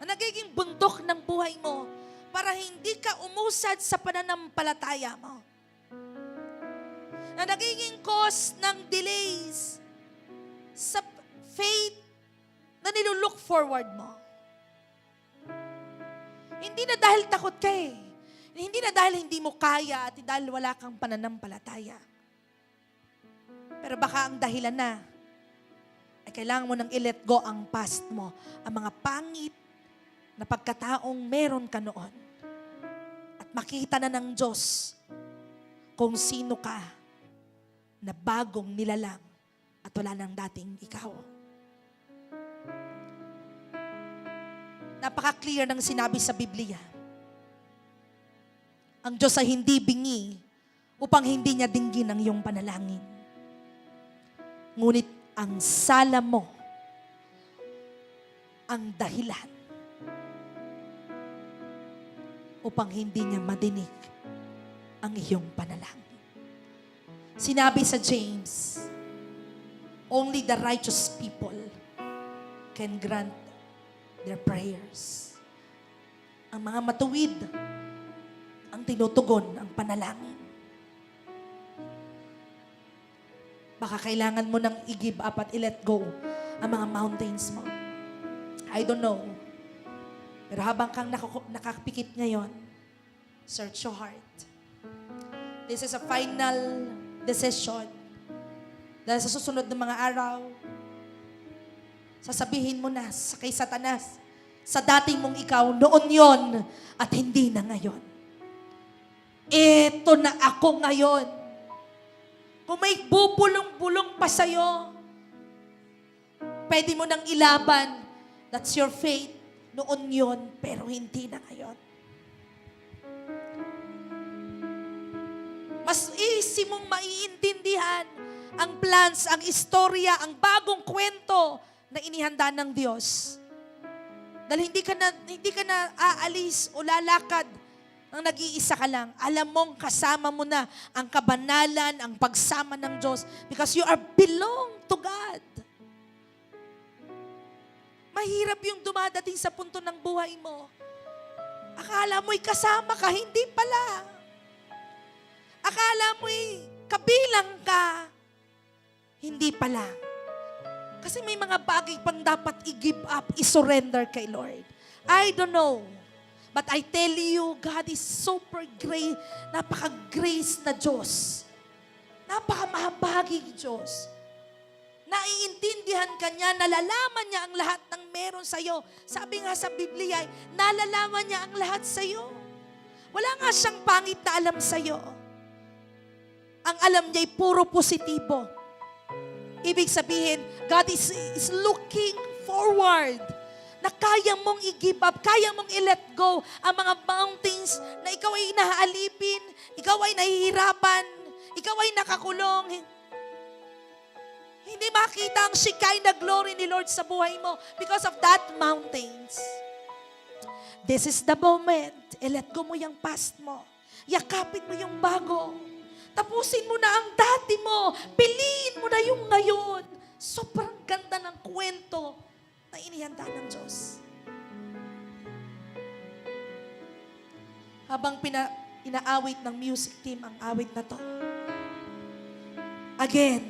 Na nagiging bundok ng buhay mo para hindi ka umusad sa pananampalataya mo. Na nagiging cause ng delays sa faith na nilulook forward mo. Hindi na dahil takot ka eh. Hindi na dahil hindi mo kaya at dahil wala kang pananampalataya. Pero baka ang dahilan na ay kailangan mo nang i-let go ang past mo, ang mga pangit na pagkataong meron ka noon at makita na ng Diyos kung sino ka na bagong nilalang at wala nang dating ikaw. Napaka-clear ng sinabi sa Biblia. Ang Diyos ay hindi bingi upang hindi niya dinggin ang iyong panalangin. Ngunit ang sala mo ang dahilan upang hindi niya madinig ang iyong panalangin. Sinabi sa James, only the righteous people can grant their prayers. Ang mga matuwid ang tinutugon ang panalangin. Baka kailangan mo nang i-give up at i-let go ang mga mountains mo. I don't know. Pero habang kang nakapikit ngayon, search your heart. This is a final decision. Dahil sa susunod ng mga araw, sasabihin mo na kay Satanas, sa dating mong ikaw, noon yon at hindi na ngayon. Ito na ako ngayon. Kung may bubulong-bulong pa sa'yo, pwede mo nang ilaban. That's your faith. Noon yon, pero hindi na ngayon. Mas easy mong maiintindihan ang plans, ang istorya, ang bagong kwento na inihanda ng Diyos. Dahil hindi ka na aalis o lalakad ang nag-iisa ka lang. Alam mong kasama mo na ang kabanalan, ang pagsama ng Diyos because you are belong to God. Mahirap yung dumadating sa punto ng buhay mo. Akala mo'y kasama ka, hindi pala. Akala mo'y kabilang ka, hindi pala. Kasi may mga bagay pang dapat i-give up, i-surrender kay Lord. I don't know. But I tell you, God is super great, napaka-grace na Diyos. Napaka-mahabaging Diyos. Naiintindihan ka niya, nalalaman niya ang lahat ng meron sa'yo. Sabi nga sa Biblia, nalalaman niya ang lahat sa'yo. Wala nga siyang pangit na alam sa'yo. Ang alam niya ay puro positibo. Ibig sabihin, God is looking forward na kaya mong i-give up, kaya mong i-let go ang mga mountains na ikaw ay inaalipin, ikaw ay nahihirapan, ikaw ay nakakulong. Hindi makita ang Shekinah glory ni Lord sa buhay mo because of that mountains. This is the moment. I-let go mo yung past mo. Yakapin mo yung bago. Tapusin mo na ang dati mo. Piliin mo na yung ngayon. Sobrang ganda ng kwento na inihanda ng Diyos. Habang inaawit ng music team ang awit na to. Again,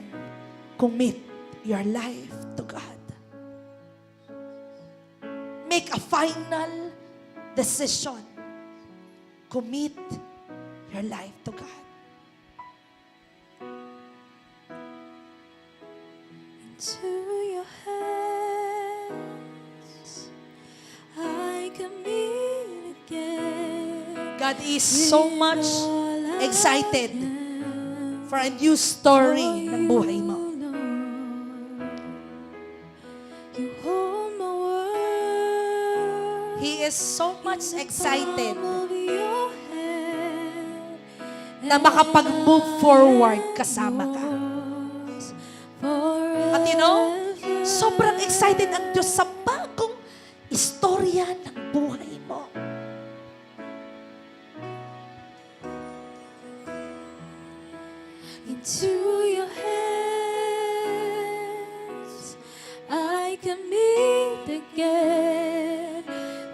commit your life to God. Make a final decision. Commit your life to God.
To your hands, I commit again.
God is so much excited for a new story ng buhay mo.
You hold my world.
He is so much excited
Palm of your hand,
na makapag-move forward kasama ka. At you know, sobrang excited ang Diyos sa bagong istorya ng buhay mo.
Into your hands, I commit again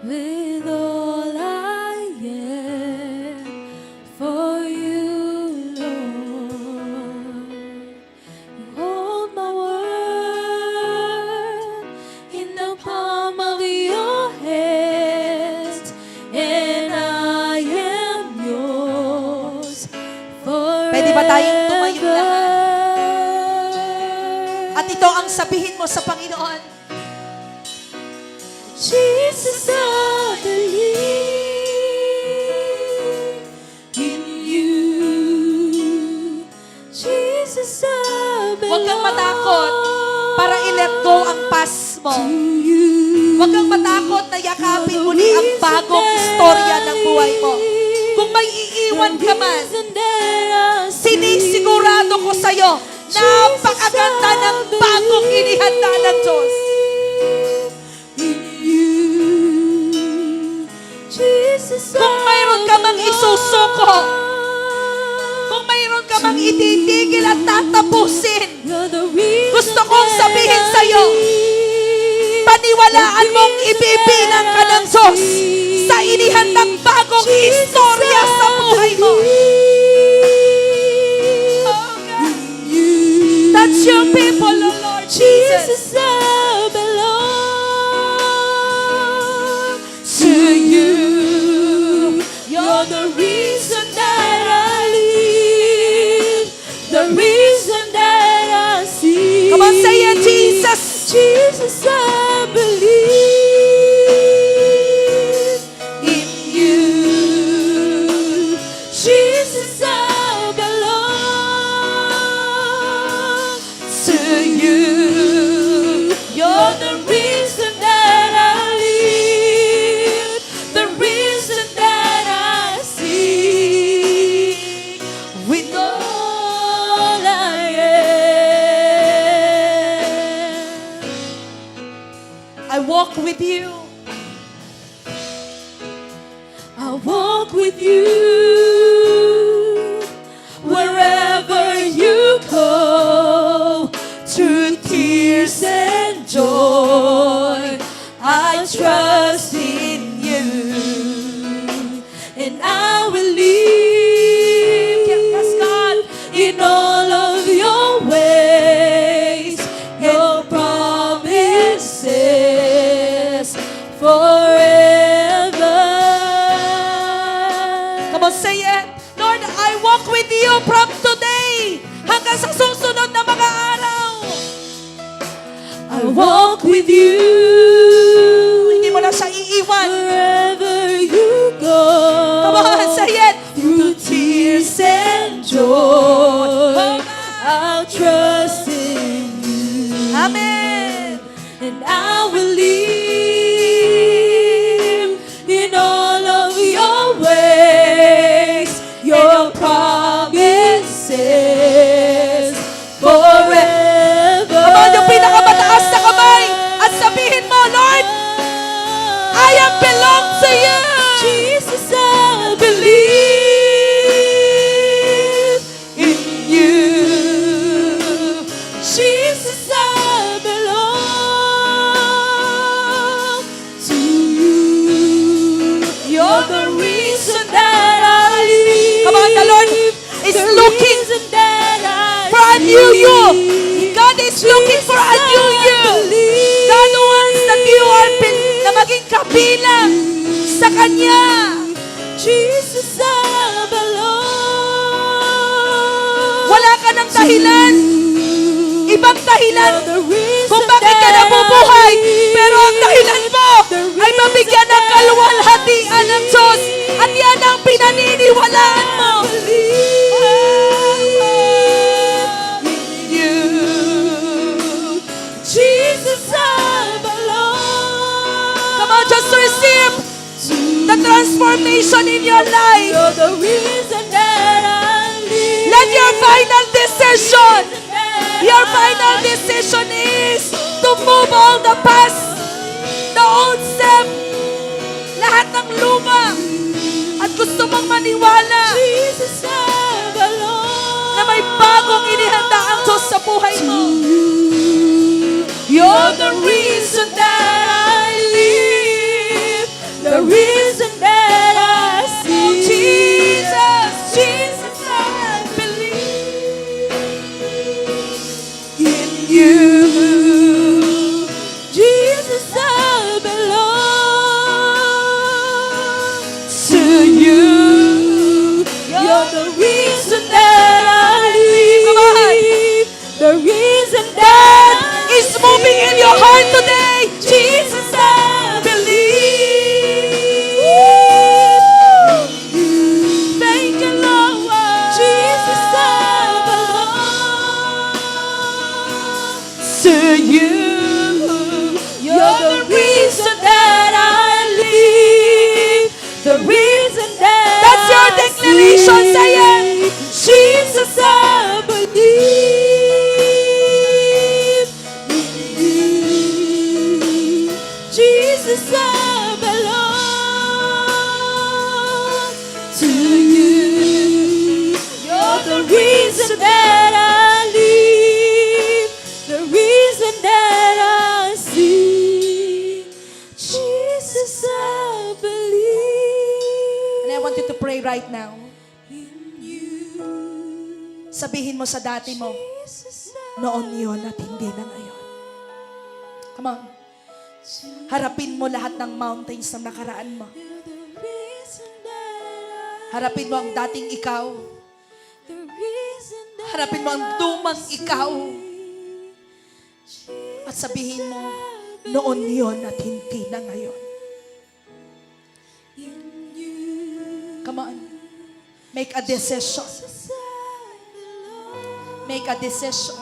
with all I am for you, Lord. You hold my world in the palm of your hands, and I am yours forever.
Pwede ba tayong tumayo lahat? At ito ang sabihin mo sa Panginoon.
Jesus, I believe in you. Jesus, I belong.
Huwag kang matakot para i-let go ang past mo.
to you.
Huwag kang matakot na yakapin muli ang bagong istorya ng buhay mo. Kung may iiwan ka man, sinisigurado ko sa'yo, napakaganda ng bagong inihanda ng Diyos. Kung mayroon ka mang isusuko, kung mayroon ka mang ititigil at tatapusin, gusto kong sabihin sa'yo, paniwalaan mong ibibilang ka ng Diyos sa inihandang bagong istorya sa buhay mo. Oh God. Touch your people, oh Lord Jesus.
Jesus, I belong to you. You're the reason that I live, the reason that I see.
Come on, say it, Jesus.
Jesus, I believe in you. Jesus, I belong to you. You're the reason that I live, the reason that I see. With all I am,
I walk with you.
I walk with you wherever you go, through tears and joy. I trust in you, and I will live, yes, God, in all of your ways, your promises forever.
Come on, say it. Lord, I walk with you from today hanggang sa susunod na mga araw.
I walk with you
Hindi mo na siya iiwan.
wherever you go.
Come on, say it.
Through tears and joy, I'll trust in you,
Amen.
and I will live in all of your ways, your promises forever.
Come on, yung pinakamataas na kamay at sabihin mo, Lord, I am belong to you.
Jesus, I believe in you. Jesus, I belong to you. You're the reason that I live.
Come on, the Lord is
The
looking
reason that I
for a new you.
see.
God is looking for a new you. God wants that you are na maging kabilang sa Kanya.
Jesus, I belong.
Wala ka ng dahilan. Ibang dahilan
You're the reason
kung bakit ka
that
nabubuhay.
I live.
Pero ang dahilan mo ay mabigyan ng kaluwalhatian ng Diyos. At yan ang pinaniniwalaan mo.
Jesus, I belong.
Come on, just receive the transformation in your life.
You're the reason that I live.
Let your final decision is to move all the past, the old self, lahat ng luma. At gusto mong maniwala
Jesus, I belong.
na may bagong inihanda ang Diyos sa buhay mo.
You're the reason that I live, the reason that I see.
Jesus,
Jesus, I believe in you. Jesus, I belong to you. You're the reason that I live.
Come on.
The reason that
is moving in your heart today.
Jesus, reason that I live, the reason that I sing. Jesus, I believe
And I want you to pray right now.
in you.
Sabihin mo sa dati mo,
Jesus, I
noon yun at hindi na ngayon. Come on. Harapin mo lahat ng mountains na nakaraan mo.
feel the reason that
Harapin mo ang dating ikaw.
the reason that
Harapin mo ang lumang ikaw.
Jesus,
At sabihin mo, noon yun at hindi na ngayon.
in you.
Come on. Make a decision.
Jesus, I belong.
Make a decision.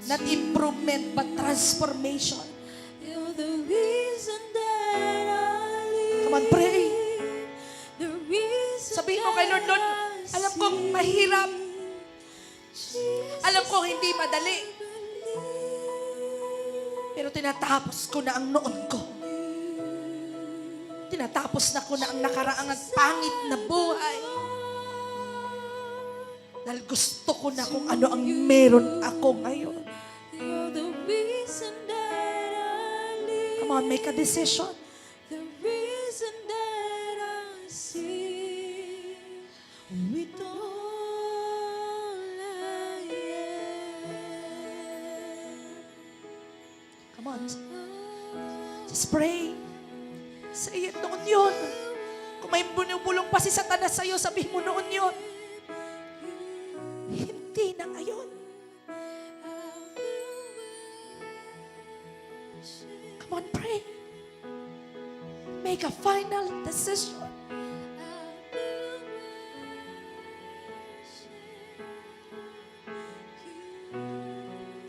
Not improvement, but transformation.
You're the reason that I live.
Come on, pray.
The reason
Sabihin mo kay Lord, Lord, alam kong mahirap. Alam kong hindi madali. Pero tinatapos ko na ang noon ko. Tinatapos na ko na ang nakaraang at pangit na buhay. Dahil gusto ko na kung ano ang meron ako ngayon.
You're the reason that I live.
Come on, make a decision.
The reason that I sing. With all I am.
Come on. Just pray. Say it, noon yun. Kung may bunubulong pa si Satanas sa'yo, sabihin mo noon yun. Hindi na ngayon. Come on, pray. Make a final decision.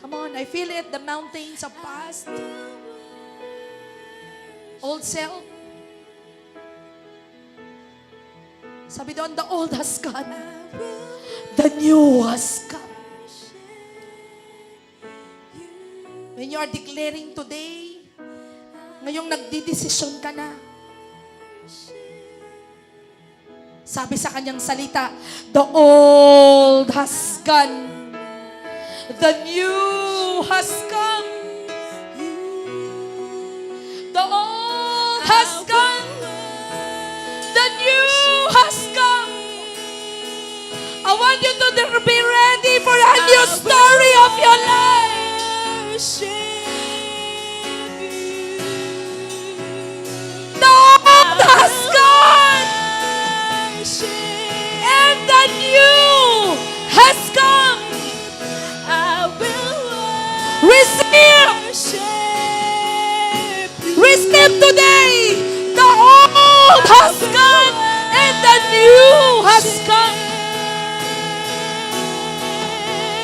Come on, I feel it. The mountains of past. Old self. Sabi doon, the old has gone. The new has come. When you are declaring today, ngayong nagdidesisyon ka na, sabi sa kanyang salita, the old has gone. The new has come. The old has gone. The new has come. I want you to be ready for a new story of your life. The old has gone. And the new has come. Receive. Receive today. The old has gone and the new has come.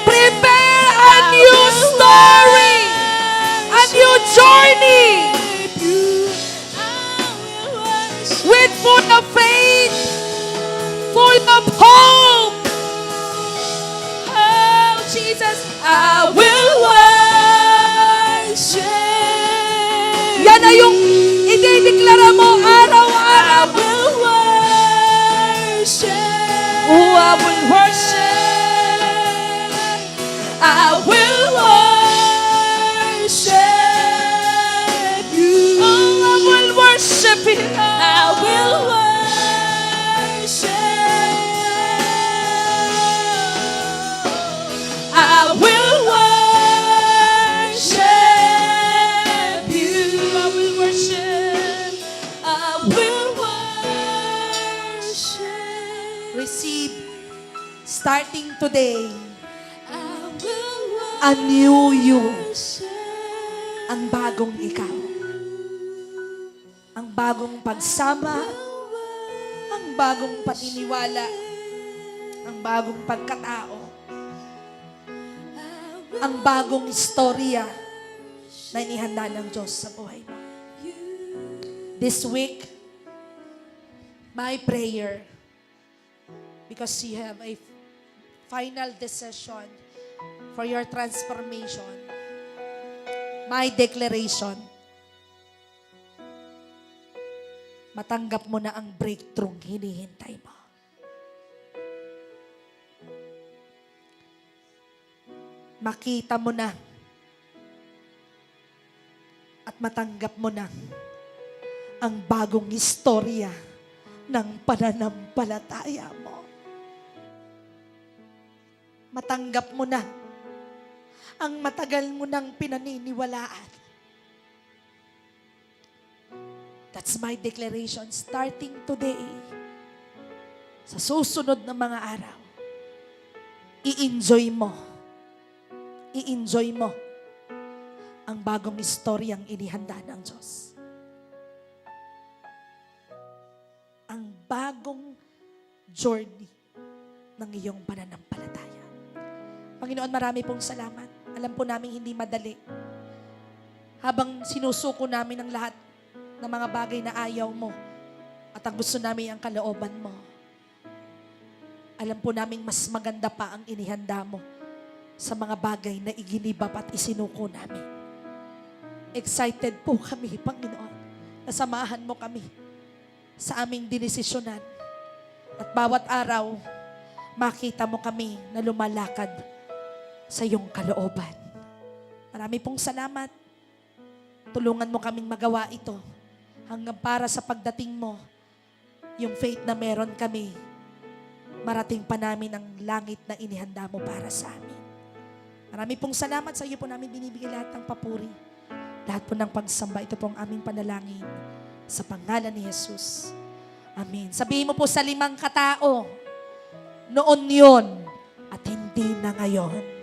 Prepare a new story, a new journey with full of faith, full of hope. Oh, Jesus, I will worship. Yan na yung idideklara mo araw-araw. I will worship. Oh, I will worship. I will worship you. Oh, I will worship you. I will worship. I will worship you. I will worship. I will worship. Receive, starting today, a new you. Ang bagong ikaw. Ang bagong pagsama. Ang bagong paniniwala. Ang bagong pagkatao. Ang bagong istorya na inihanda ng Diyos sa buhay mo. This week, my prayer, because you have a final decision for your transformation, my declaration, matanggap mo na ang breakthrough hinihintay mo. makita mo na at matanggap mo na ang bagong istorya ng pananampalataya mo. Matanggap mo na ang matagal mo nang pinaniniwalaan. That's my declaration starting today. Sa susunod na mga araw, i-enjoy mo ang bagong istoryang inihanda ng Diyos. Ang bagong journey ng iyong pananampalataya. Panginoon, marami pong salamat. Alam po namin hindi madali. Habang sinusuko namin ang lahat ng mga bagay na ayaw mo at ang gusto namin ang kalooban mo, alam po namin mas maganda pa ang inihanda mo sa mga bagay na iginibap at isinuko namin. Excited po kami, Panginoon, na samahan mo kami sa aming dinesisyonan. At bawat araw, makita mo kami na lumalakad sa iyong kalooban. Marami pong salamat. Tulungan mo kaming magawa ito hanggang para sa pagdating mo, yung faith na meron kami, marating pa namin ang langit na inihanda mo para sa amin. Marami pong salamat sa iyo po namin binibigay lahat ng papuri. Lahat po ng pagsamba, ito pong aming panalangin sa pangalan ni Jesus. Amen. Sabihin mo po sa 5 katao, noon yun at hindi na ngayon.